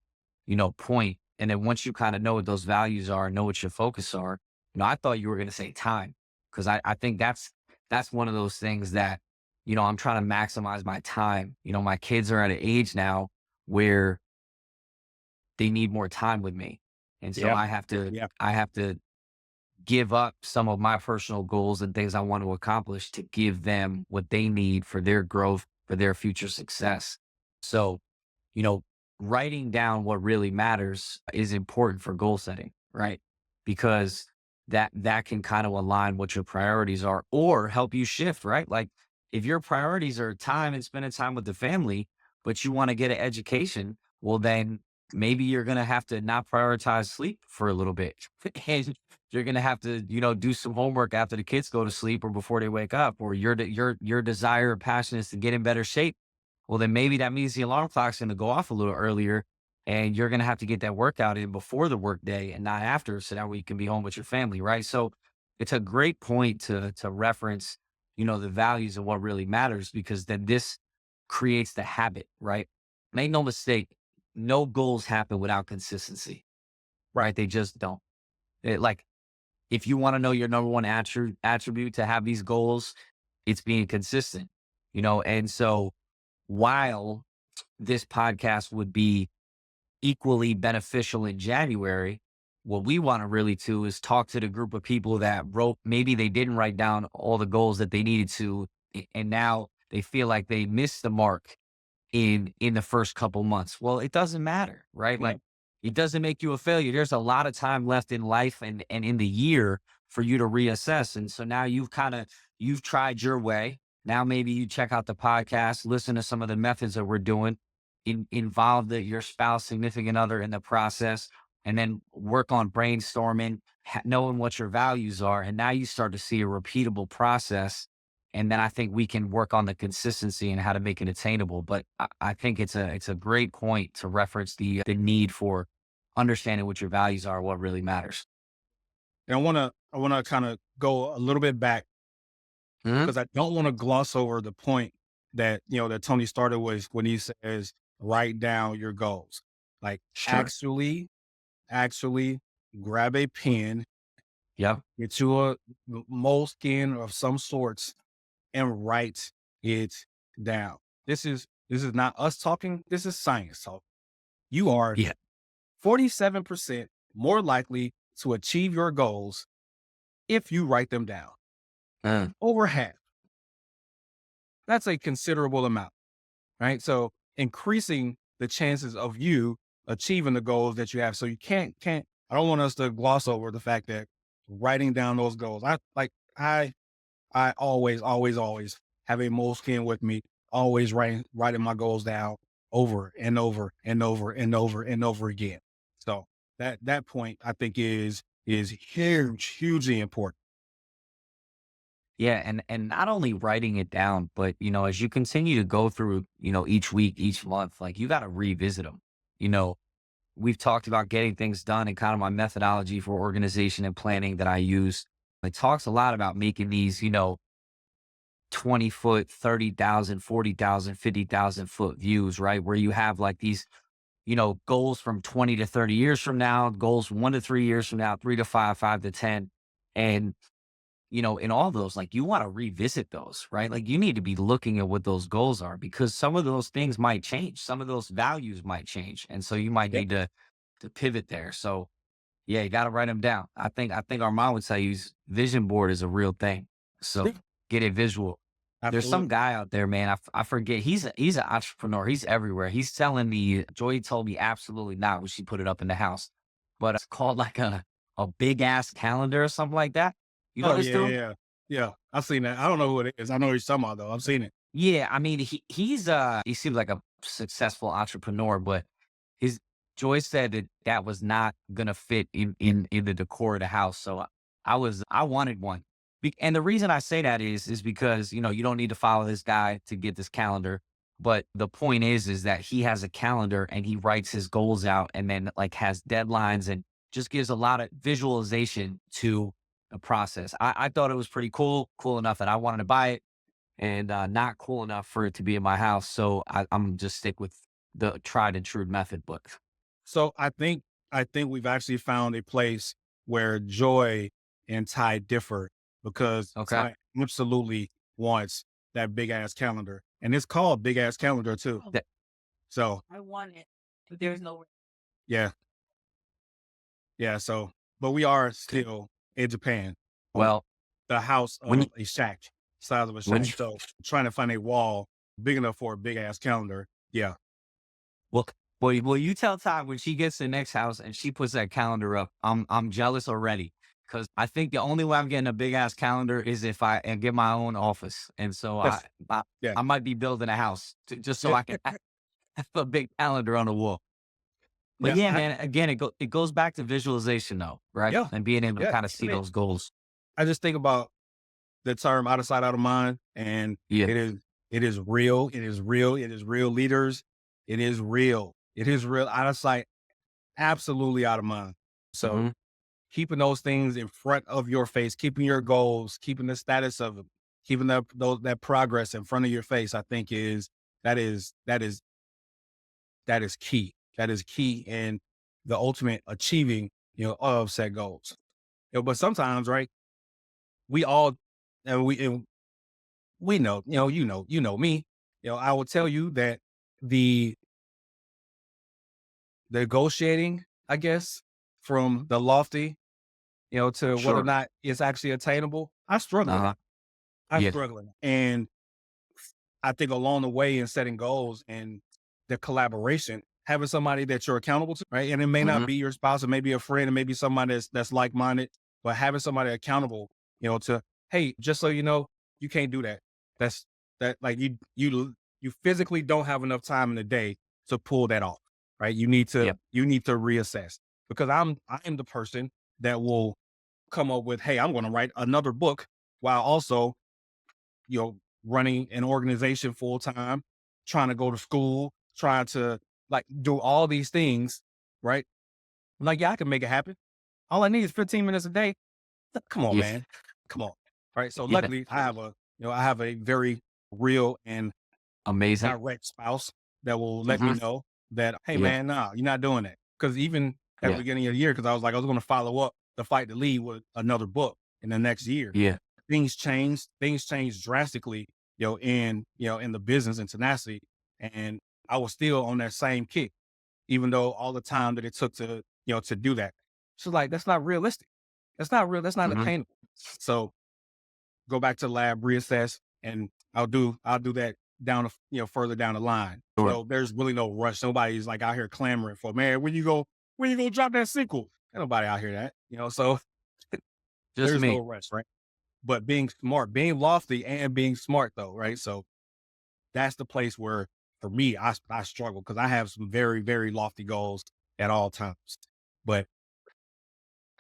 point. And then once you kind of know what those values are, know what your focus are, I thought you were going to say time, because I think that's one of those things that, I'm trying to maximize my time. My kids are at an age now where they need more time with me. And so yeah, I have to, yeah. I have to give up some of my personal goals and things I want to accomplish to give them what they need for their growth, for their future success. So, you know, writing down what really matters is important for goal setting, right? Because that can kind of align what your priorities are or help you shift, right? Like if your priorities are time and spending time with the family, but you want to get an education, well then maybe you're going to have to not prioritize sleep for a little bit. And you're going to have to, do some homework after the kids go to sleep or before they wake up, or your desire or passion is to get in better shape. Well, then maybe that means the alarm clock's going to go off a little earlier and you're going to have to get that workout in before the work day and not after. So that way you can be home with your family. Right. So it's a great point to reference, the values of what really matters, because then this creates the habit, right? Make no mistake. No goals happen without consistency, right? They just don't. Like if you want to know your number one attribute to have these goals, it's being consistent, and so while this podcast would be equally beneficial in January, what we want to really do is talk to the group of people that wrote, maybe they didn't write down all the goals that they needed to, and now they feel like they missed the mark in the first couple months. Well, it doesn't matter, right? Yeah. Like it doesn't make you a failure. There's a lot of time left in life and in the year for you to reassess. And so now you've tried your way. Now maybe you check out the podcast, listen to some of the methods that we're doing, involve your spouse, significant other in the process, and then work on brainstorming, knowing what your values are. And now you start to see a repeatable process. And then I think we can work on the consistency and how to make it attainable. But I think it's a great point to reference the need for understanding what your values are, what really matters. And I wanna kind of go a little bit back Mhm. because I don't want to gloss over the point that that Tony started with when he says write down your goals. Like Sure. actually grab a pen, Yep. get you a moleskin of some sorts, and write it down. This is not us talking. This is science talk. You are Yeah. 47% more likely to achieve your goals if you write them down. Uh, Over half. That's a considerable amount, right? So increasing the chances of you achieving the goals that you have. So you can't, I don't want us to gloss over the fact that writing down those goals. I always have a moleskin with me, always writing my goals down over and over and over and over and over again. So that point I think is hugely important. yeah. And not only writing it down, but as you continue to go through, each week, each month, like you got to revisit them. You know, we've talked about getting things done and kind of my methodology for organization and planning that I use. It talks a lot about making these, 20 foot, 30,000, 40,000, 50,000 foot views, right? Where you have like these, goals from 20 to 30 years from now, goals 1 to 3 years from now, 3 to 5, 5 to 10. And, in all those, like you want to revisit those, right? Like you need to be looking at what those goals are because some of those things might change. Some of those values might change. And so you might Yep. need to pivot there. So yeah, you got to write them down. I think Armon would tell you vision board is a real thing. So Yeah, get it visual. There's some absolutely. guy out there, man. I forget. He's an entrepreneur. He's everywhere. He's selling Joy told me absolutely not when she put it up in the house, but it's called like a big ass calendar or something like that. You know Oh this yeah, yeah, dude? yeah. Yeah, I've seen that. I don't know who it is. I know who you're talking about though. I've seen it. Yeah, I mean, he seems like a successful entrepreneur, but his Joy said that was not gonna fit in the decor of the house. So I wanted one. And the reason I say that is because, you don't need to follow this guy to get this calendar. But the point is that he has a calendar and he writes his goals out and then like has deadlines and just gives a lot of visualization to the process. I thought it was pretty cool enough that I wanted to buy it and not cool enough for it to be in my house. So I'm just stick with the tried and true method book. So I think we've actually found a place where Joy and Ty differ because Okay. Ty absolutely wants that big ass calendar, and it's called big ass calendar too. That, So I want it, but there's no. yeah, yeah. So, but we are okay. still in Japan on Well, the house when you, of a shack, size of a when shack. you, So trying to find a wall big enough for a big ass calendar. Yeah, well, well, you tell Ty when she gets to the next house and she puts that calendar up. I'm jealous already because I think the only way I'm getting a big ass calendar is if I and get my own office, and so I yes, I, yeah, I might be building a house just so yeah, I can have a big calendar on the wall. But yeah, yeah, man, again, it goes back to visualization though, right? yeah, And being able to yeah. kind of see I mean, those goals. I just think about the term out of sight, out of mind. And Yeah. it is real. It is real. It is real leaders. It is real. It is real out of sight, absolutely out of mind. So Hmm. keeping those things in front of your face, keeping your goals, keeping the status of them, keeping that progress in front of your face, I think that is that is that is key. That is key in the ultimate achieving, of set goals. But sometimes, right, we all and we know, you know me. I will tell you that the negotiating, I guess, from the lofty, to whether or Sure. not it's actually attainable, I struggle with Uh-huh. that. I Yeah. struggle with it. And I think along the way in setting goals and the collaboration having somebody that you're accountable to, right? And it may not Hmm. be your spouse, it may be a friend, it may be somebody that's like-minded, but having somebody accountable, to, hey, just so you know, you can't do that. That's that like you physically don't have enough time in the day to pull that off, right? Yep. You need to reassess, because I am the person that will come up with, hey, I'm going to write another book while also, running an organization full time, trying to go to school, trying to like do all these things, right? I'm like, yeah, I can make it happen. All I need is 15 minutes a day. Come on, Yeah. man. Come on. Right. So Yeah. luckily I have a very real and Amazing. direct spouse that will let me Hmm. know that, hey, Yeah. man, nah, you're not doing that. Because even at the Yeah. beginning of the year, because I was going to follow up the fight to lead with another book in the next year. Yeah. Things changed drastically, in the business and tenacity. And I was still on that same kick, even though all the time that it took to do that. So like, that's not realistic. That's not real. That's not Hmm. attainable. So go back to the lab, reassess, and I'll do that down, further down the line. Sure. So there's really no rush. Nobody's like out here clamoring for, man, when you go drop that sequel? Ain't nobody out here that. So Just there's no me. rush, right? But being smart, being lofty and being smart though, right? So that's the place where for me, I struggle because I have some very, very lofty goals at all times. But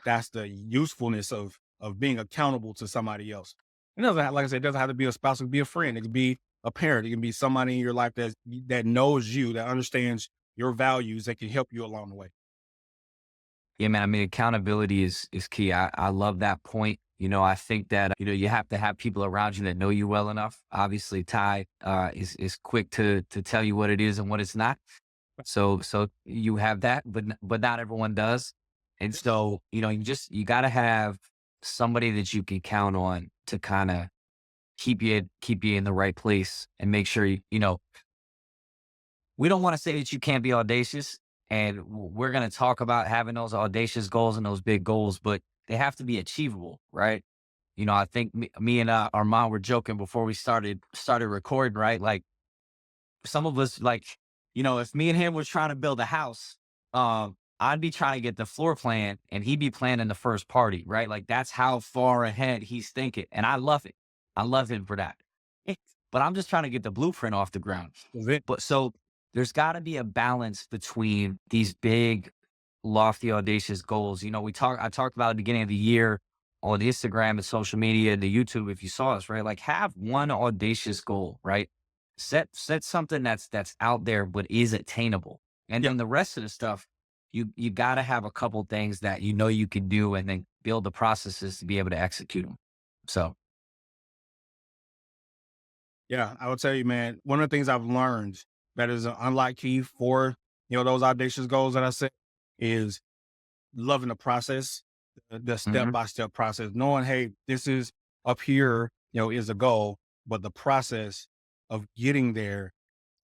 that's the usefulness of being accountable to somebody else. It doesn't have, like I said, it doesn't have to be a spouse, it could be a friend, it could be a parent, it can be somebody in your life that knows you, that understands your values, that can help you along the way. Yeah, man. I mean, accountability is key. I love that point. I think that you have to have people around you that know you well enough. Obviously, Ty is quick to tell you what it is and what it's not. So you have that, but not everyone does. And so you got to have somebody that you can count on to kind of keep you in the right place and make sure we don't want to say that you can't be audacious, and we're going to talk about having those audacious goals and those big goals, but they have to be achievable, right? I think me and Armon were joking before we started recording, right? Like some of us, like if me and him was trying to build a house, I'd be trying to get the floor plan, and he'd be planning the first party, right? Like that's how far ahead he's thinking, and I love it. I love him for that. But I'm just trying to get the blueprint off the ground. That's it. But so there's got to be a balance between these big, lofty, audacious goals. I talked about at the beginning of the year on Instagram and social media and the YouTube, if you saw us, right? Like have one audacious goal, right? Set something that's out there but is attainable. And Yep. then the rest of the stuff, you gotta have a couple things that you can do and then build the processes to be able to execute them. So Yeah, I would tell you, man, one of the things I've learned that is an unlock key for, those audacious goals that I set is loving the process, the mhm, step-by-step process, knowing, hey, this is up here, is a goal, but the process of getting there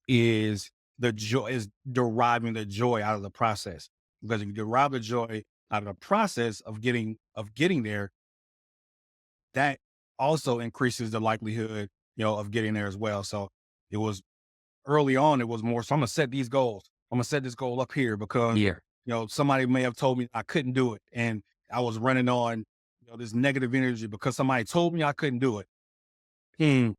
is is deriving the joy out of the process. Because if you derive the joy out of the process of getting there, that also increases the likelihood, of getting there as well. So it was early on, it was more, so I'm gonna set these goals. I'm gonna set this goal up here because, yeah, somebody may have told me I couldn't do it. And I was running on, this negative energy because somebody told me I couldn't do it. Hmm.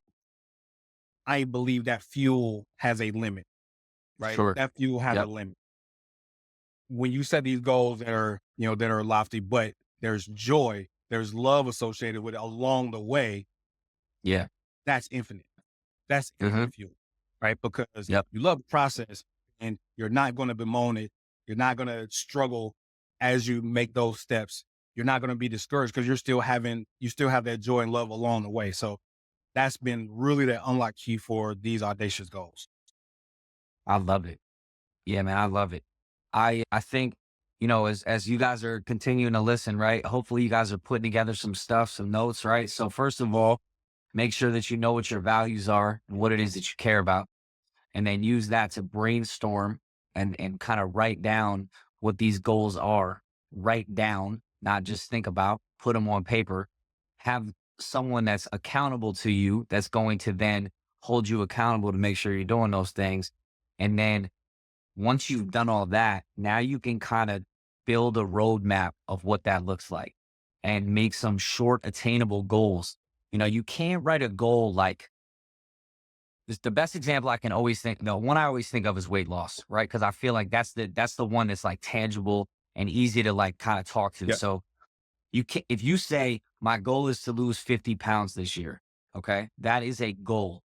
I believe that fuel has a limit, right? sure. That fuel has a Yep. limit. When you set these goals that are lofty, but there's joy, there's love associated with it along the way, Yeah. that's infinite. That's Hmm. infinite fuel, right? Because Yep. you love the process and you're not going to bemoan it. You're not going to struggle as you make those steps. You're not going to be discouraged because you still have that joy and love along the way. So that's been really the unlock key for these audacious goals. I love it. Yeah, man, I love it. I think, as you guys are continuing to listen, right? Hopefully you guys are putting together some stuff, some notes, right? So first of all, make sure that you know what your values are and what it is that you care about. And then use that to brainstorm and kind of write down what these goals are. Write down, not just think about, put them on paper. Have someone that's accountable to you that's going to then hold you accountable to make sure you're doing those things. And then once you've done all that, now you can kind of build a roadmap of what that looks like and make some short attainable goals. You can't write a goal like this. The best example I can always think, the one I always think of is weight loss, right? Cause I feel like that's the one that's like tangible and easy to like kind of talk to. Yep. So if you say my goal is to lose 50 pounds this year, okay, that is a goal.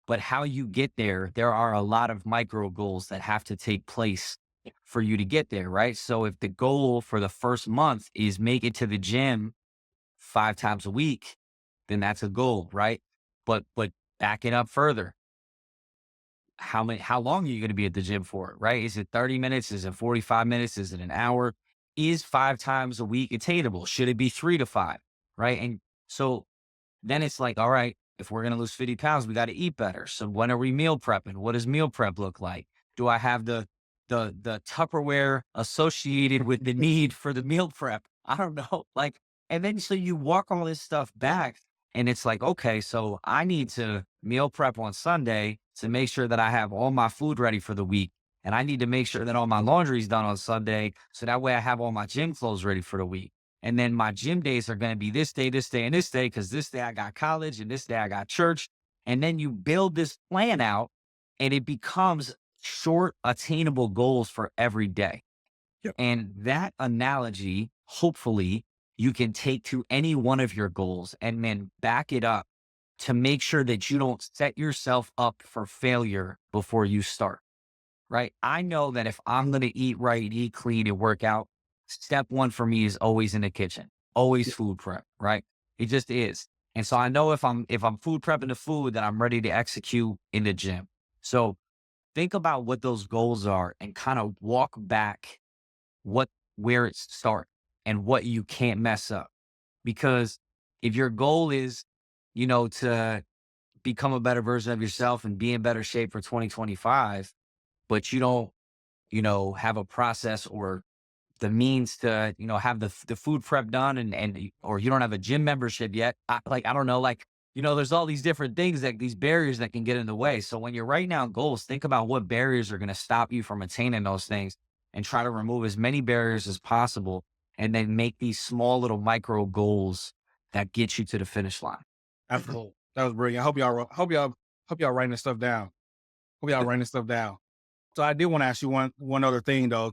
But how you get there, there are a lot of micro goals that have to take place for you to get there, right? So if the goal for the first month is make it to the gym 5 times a week, then that's a goal, right? But back it up further. How long are you going to be at the gym for, right? Is it 30 minutes? Is it 45 minutes? Is it an hour? Is 5 times a week attainable? Should it be 3 to 5, right? And so then it's like, all right, if we're going to lose 50 pounds, we got to eat better. So when are we meal prepping? What does meal prep look like? Do I have the Tupperware associated with the need for the meal prep? I don't know. Like, and then so you walk all this stuff back and it's like, okay, so I need to meal prep on Sunday to make sure that I have all my food ready for the week. And I need to make sure that all my laundry is done on Sunday. So that way I have all my gym clothes ready for the week. And then my gym days are going to be this day, and this day, because this day I got college and this day I got church. And then you build this plan out and it becomes short, attainable goals for every day. Yep. And that analogy, hopefully, you can take to any one of your goals and then back it up to make sure that you don't set yourself up for failure before you start, right? I know that if I'm going to eat right, eat clean, and work out, step one for me is always in the kitchen, always food prep, right? It just is. And so I know if I'm food prepping the food, that I'm ready to execute in the gym. So think about what those goals are and kind of walk back where it starts and what you can't mess up. Because if your goal is, to become a better version of yourself and be in better shape for 2025, but you don't, have a process or the means to, have the food prep done or you don't have a gym membership yet. I don't know, there's all these different things these barriers that can get in the way. So when you're writing down goals, think about what barriers are going to stop you from attaining those things and try to remove as many barriers as possible. And then make these small little micro goals that get you to the finish line. Absolutely. That was brilliant. I hope y'all writing this stuff down. Hope y'all writing this stuff down. So I did want to ask you one other thing though.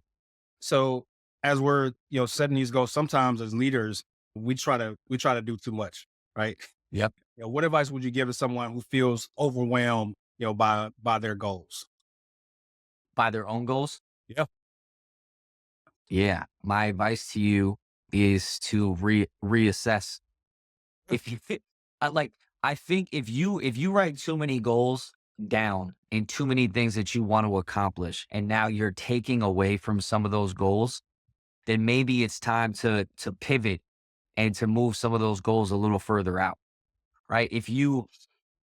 So as we're, setting these goals, sometimes as leaders, we try to do too much, right? Yep. What advice would you give to someone who feels overwhelmed, by their goals? By their own goals? Yeah. Yeah. My advice to you is to reassess. If you I think if you write too many goals down and too many things that you want to accomplish, and now you're taking away from some of those goals, then maybe it's time to pivot and to move some of those goals a little further out, right? If you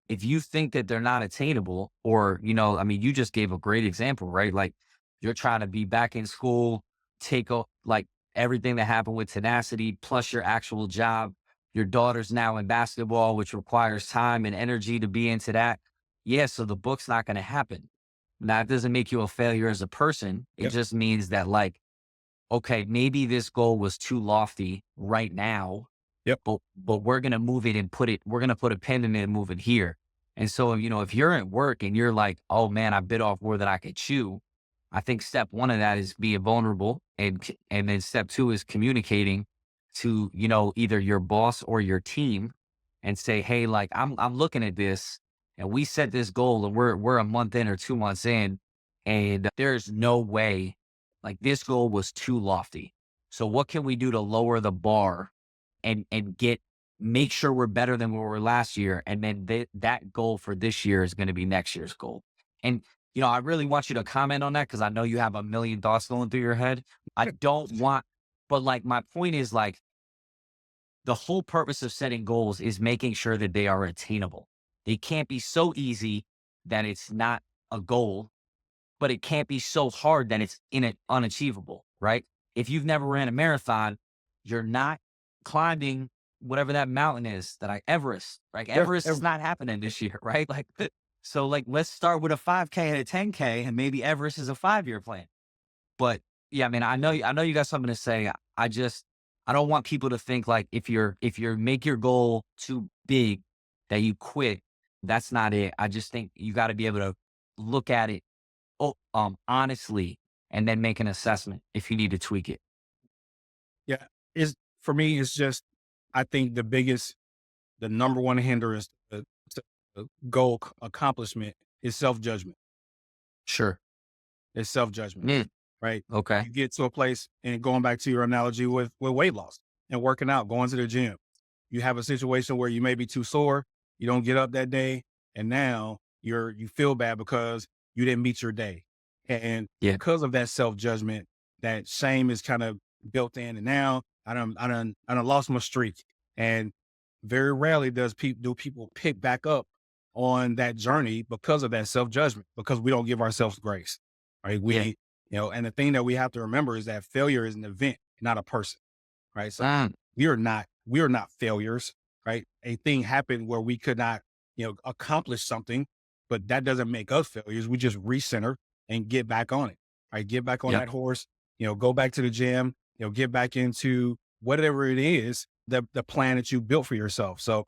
think that they're not attainable, or, you just gave a great example, right? Like you're trying to be back in school, like everything that happened with tenacity, plus your actual job. Your daughter's now in basketball, which requires time and energy to be into that. Yeah. So the book's not going to happen. Now, it doesn't make you a failure as a person. It Yep. just means that okay, maybe this goal was too lofty right now. Yep. But we're going to move it and we're going to put a pin in it and move it here. And so, if you're at work and you're like, oh man, I bit off more than I could chew. I think step one of that is being vulnerable. And then step two is communicating to, either your boss or your team and say, hey, I'm looking at this and we set this goal and we're a month in or 2 months in, and there's no way, this goal was too lofty. So what can we do to lower the bar and make sure we're better than we were last year? And then that goal for this year is going to be next year's goal. And, I really want you to comment on that, because I know you have a million thoughts going through your head. I don't want, but my point is the whole purpose of setting goals is making sure that they are attainable. They can't be so easy that it's not a goal, but it can't be so hard that it's unachievable, right? If you've never ran a marathon, you're not climbing whatever that mountain is, Everest, right? Yeah, Everest is not happening this year, right? So like, let's start with a 5K and a 10K, and maybe Everest is a 5-year plan. But yeah, I mean, I know you got something to say. I don't want people to think like if you're make your goal too big that you quit. That's not it. I just think you got to be able to look at it honestly and then make an assessment if you need to tweak it. Yeah. Is for me, it's just I think the number one hindrance to goal accomplishment is self-judgment. Sure. It's self-judgment, Mm, right? okay. You get to a place, and going back to your analogy with weight loss and working out, going to the gym. You have a situation where you may be too sore, you don't get up that day, and now you feel bad because you didn't meet your day. And Yeah. because of that self-judgment, that shame is kind of built in. And now I done lost my streak. And very rarely do people pick back up on that journey because of that self-judgment, because we don't give ourselves grace. Right. Yeah. And the thing that we have to remember is that failure is an event, not a person. Right. So Mm, we are not failures. Right. A thing happened where we could not, accomplish something, but that doesn't make us failures. We just recenter and get back on it. Right. Get back on yep. that horse, go back to the gym, get back into whatever it is, the plan that you built for yourself. So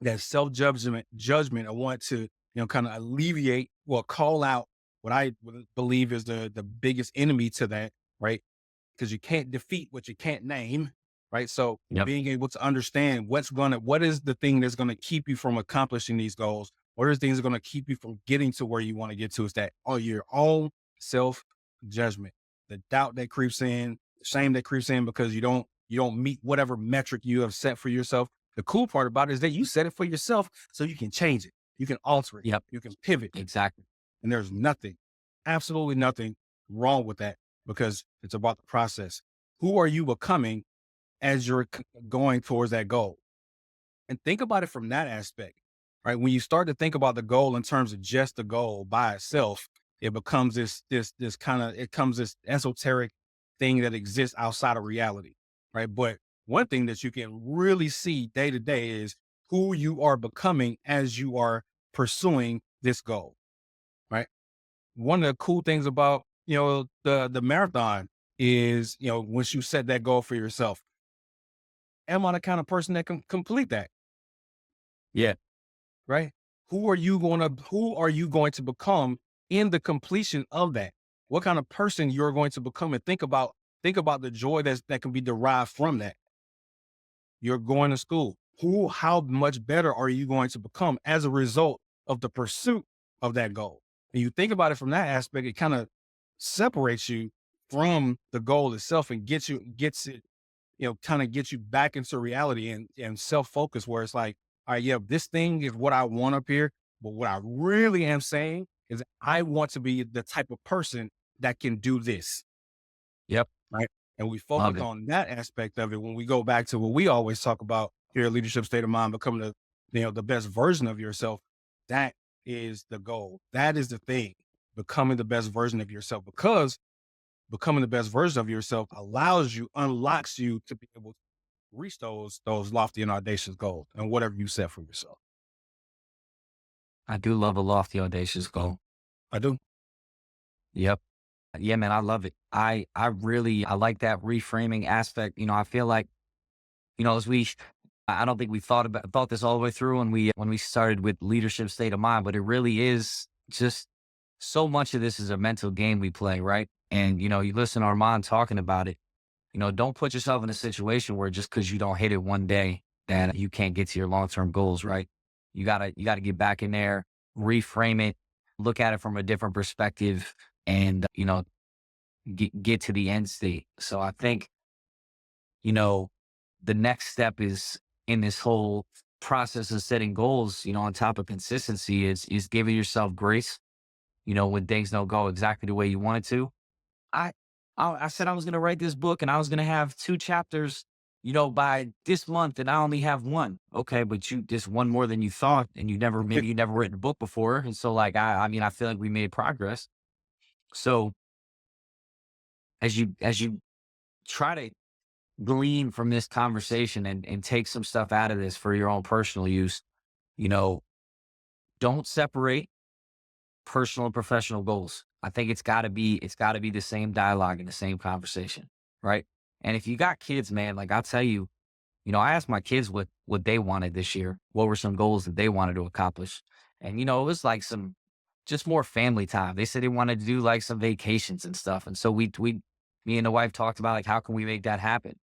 that judgment, I want to, kind of alleviate, well, call out what I believe is the biggest enemy to that, right? Because you can't defeat what you can't name, right? So Yep. being able to understand what is the thing that's going to keep you from accomplishing these goals? What are the things that are going to keep you from getting to where you want to get to? Is that your own self judgment, the doubt that creeps in, the shame that creeps in because you don't meet whatever metric you have set for yourself. The cool part about it is that you set it for yourself so you can change it. You can alter it. Yep. You can pivot. Exactly. And there's nothing, absolutely nothing wrong with that because it's about the process. Who are you becoming as you're going towards that goal? And think about it from that aspect, right? When you start to think about the goal in terms of just the goal by itself, it becomes it comes this esoteric thing that exists outside of reality, right? But one thing that you can really see day to day is who you are becoming as you are pursuing this goal, right? One of the cool things about, the marathon is, once you set that goal for yourself, am I the kind of person that can complete that? Yeah. Right? Who are you going to become in the completion of that? What kind of person you're going to become, and think about the joy that can be derived from that. You're going to school. How much better are you going to become as a result of the pursuit of that goal? And you think about it from that aspect, it kind of separates you from the goal itself and gets it, kind of gets you back into reality and self-focus where it's like, all right, yeah, this thing is what I want up here. But what I really am saying is I want to be the type of person that can do this. Yep. Right. And we Love focus it. on that aspect of it when we go back to what we always talk about here at Leadership State of Mind, becoming the best version of yourself. That is the goal. That is the thing, becoming the best version of yourself, because becoming the best version of yourself unlocks you to be able to reach those lofty and audacious goals and whatever you set for yourself. I do love a lofty, audacious goal. I do. Yep. Yeah, man, I love it. I like that reframing aspect. I feel like, as I don't think we thought this all the way through when we started with leadership state of mind, but it really is just so much of this is a mental game we play, right? And, you listen to Armon talking about it, don't put yourself in a situation where just because you don't hit it one day that you can't get to your long-term goals, right? You gotta get back in there, reframe it, look at it from a different perspective, and, get to the end state. So I think, you know, the next step is in this whole process of setting goals, on top of consistency is giving yourself grace, when things don't go exactly the way you want it to. I I said I was gonna write this book and I was gonna have 2 chapters, by this month, and I only have 1. Okay, but you just one more than you thought, and maybe you never written a book before. And so like I mean I feel like we made progress. So as you try to glean from this conversation and take some stuff out of this for your own personal use, you know, don't separate personal and professional goals. I think it's gotta be the same dialogue and the same conversation, right? And if you got kids, man, like I'll tell you, I asked my kids what they wanted this year. What were some goals that they wanted to accomplish? And it was like some just more family time. They said they wanted to do like some vacations and stuff. And so we me and the wife talked about like how can we make that happen?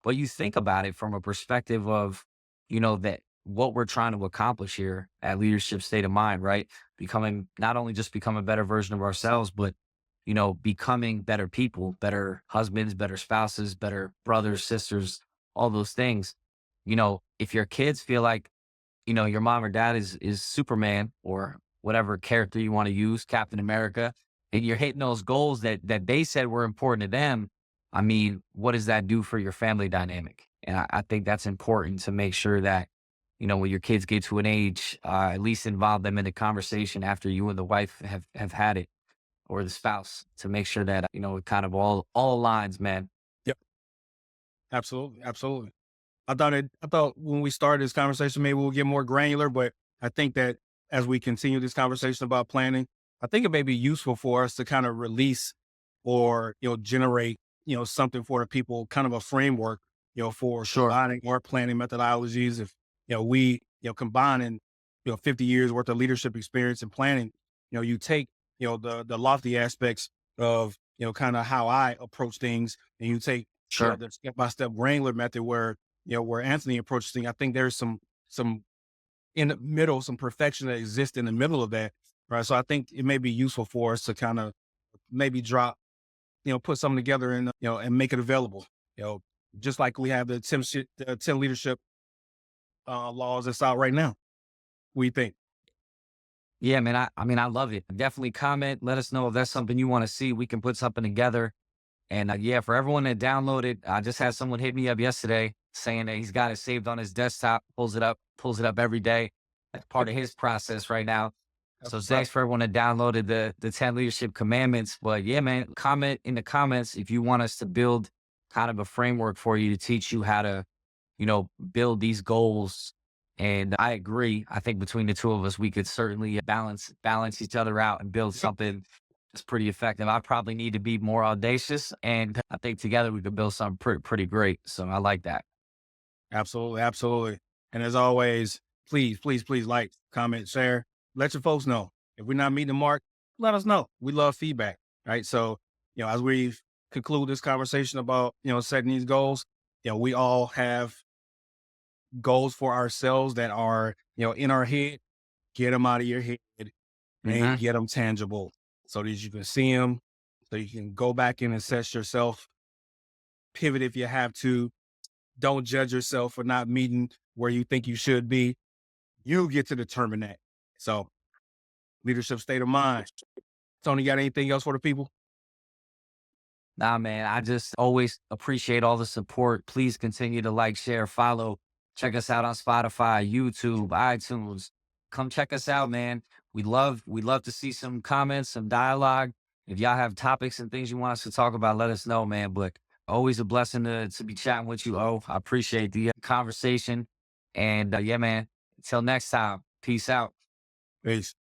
But you think about it from a perspective of, that what we're trying to accomplish here at Leadership State of Mind, right? Becoming not only just become a better version of ourselves, but becoming better people, better husbands, better spouses, better brothers, sisters, all those things. If your kids feel like, your mom or dad is Superman or whatever character you want to use, Captain America, and you're hitting those goals that they said were important to them, I mean, what does that do for your family dynamic? And I think that's important to make sure that, when your kids get to an age, at least involve them in the conversation after you and the wife have had it or the spouse to make sure that, it kind of all aligns, man. Yep. Absolutely. Absolutely. I thought when we started this conversation, maybe we'll get more granular, but I think that as we continue this conversation about planning, I think it may be useful for us to kind of release or, generate, something for the people, kind of a framework, for Sure. combining our planning methodologies. If, we, combining, 50 years worth of leadership experience and planning, you take, the lofty aspects of, kind of how I approach things and you take, Sure. the step-by-step granular method where Anthony approaches things. I think there's some in the middle, some perfection that exists in the middle of that, right? So I think it may be useful for us to kind of maybe drop, put something together and and make it available. You know, just like we have the 10 leadership laws that's out right now. What do you think? Yeah, man. I mean, I love it. Definitely comment. Let us know if that's something you want to see. We can put something together. And yeah, for everyone that downloaded, I just had someone hit me up yesterday saying that he's got it saved on his desktop, pulls it up every day. That's part of his process right now. So That's what's thanks up. for everyone that downloaded the 10 leadership commandments. But yeah, man, comment in the comments if you want us to build kind of a framework for you to teach you how to, build these goals. And I agree. I think between the two of us, we could certainly balance each other out and build Yep. something that's pretty effective. I probably need to be more audacious, and I think together we could build something pretty great. So I like that. Absolutely, absolutely. And as always, please, please, please like, comment, share, let your folks know. If we're not meeting the mark, let us know. We love feedback, right? So, as we conclude this conversation about, setting these goals, we all have goals for ourselves that are, in our head. Get them out of your head and Hmm. get them tangible so that you can see them, so you can go back and assess yourself, pivot if you have to. Don't judge yourself for not meeting where you think you should be. You get to determine that. So, leadership state of mind. Tony, got anything else for the people? Nah, man, I just always appreciate all the support. Please continue to like, share, follow. Check us out on Spotify, YouTube, iTunes. Come check us out, man. We love to see some comments, some dialogue. If y'all have topics and things you want us to talk about, let us know, man. But always a blessing to be chatting with you. Oh, I appreciate the conversation. And yeah, man, until next time, peace out. Peace.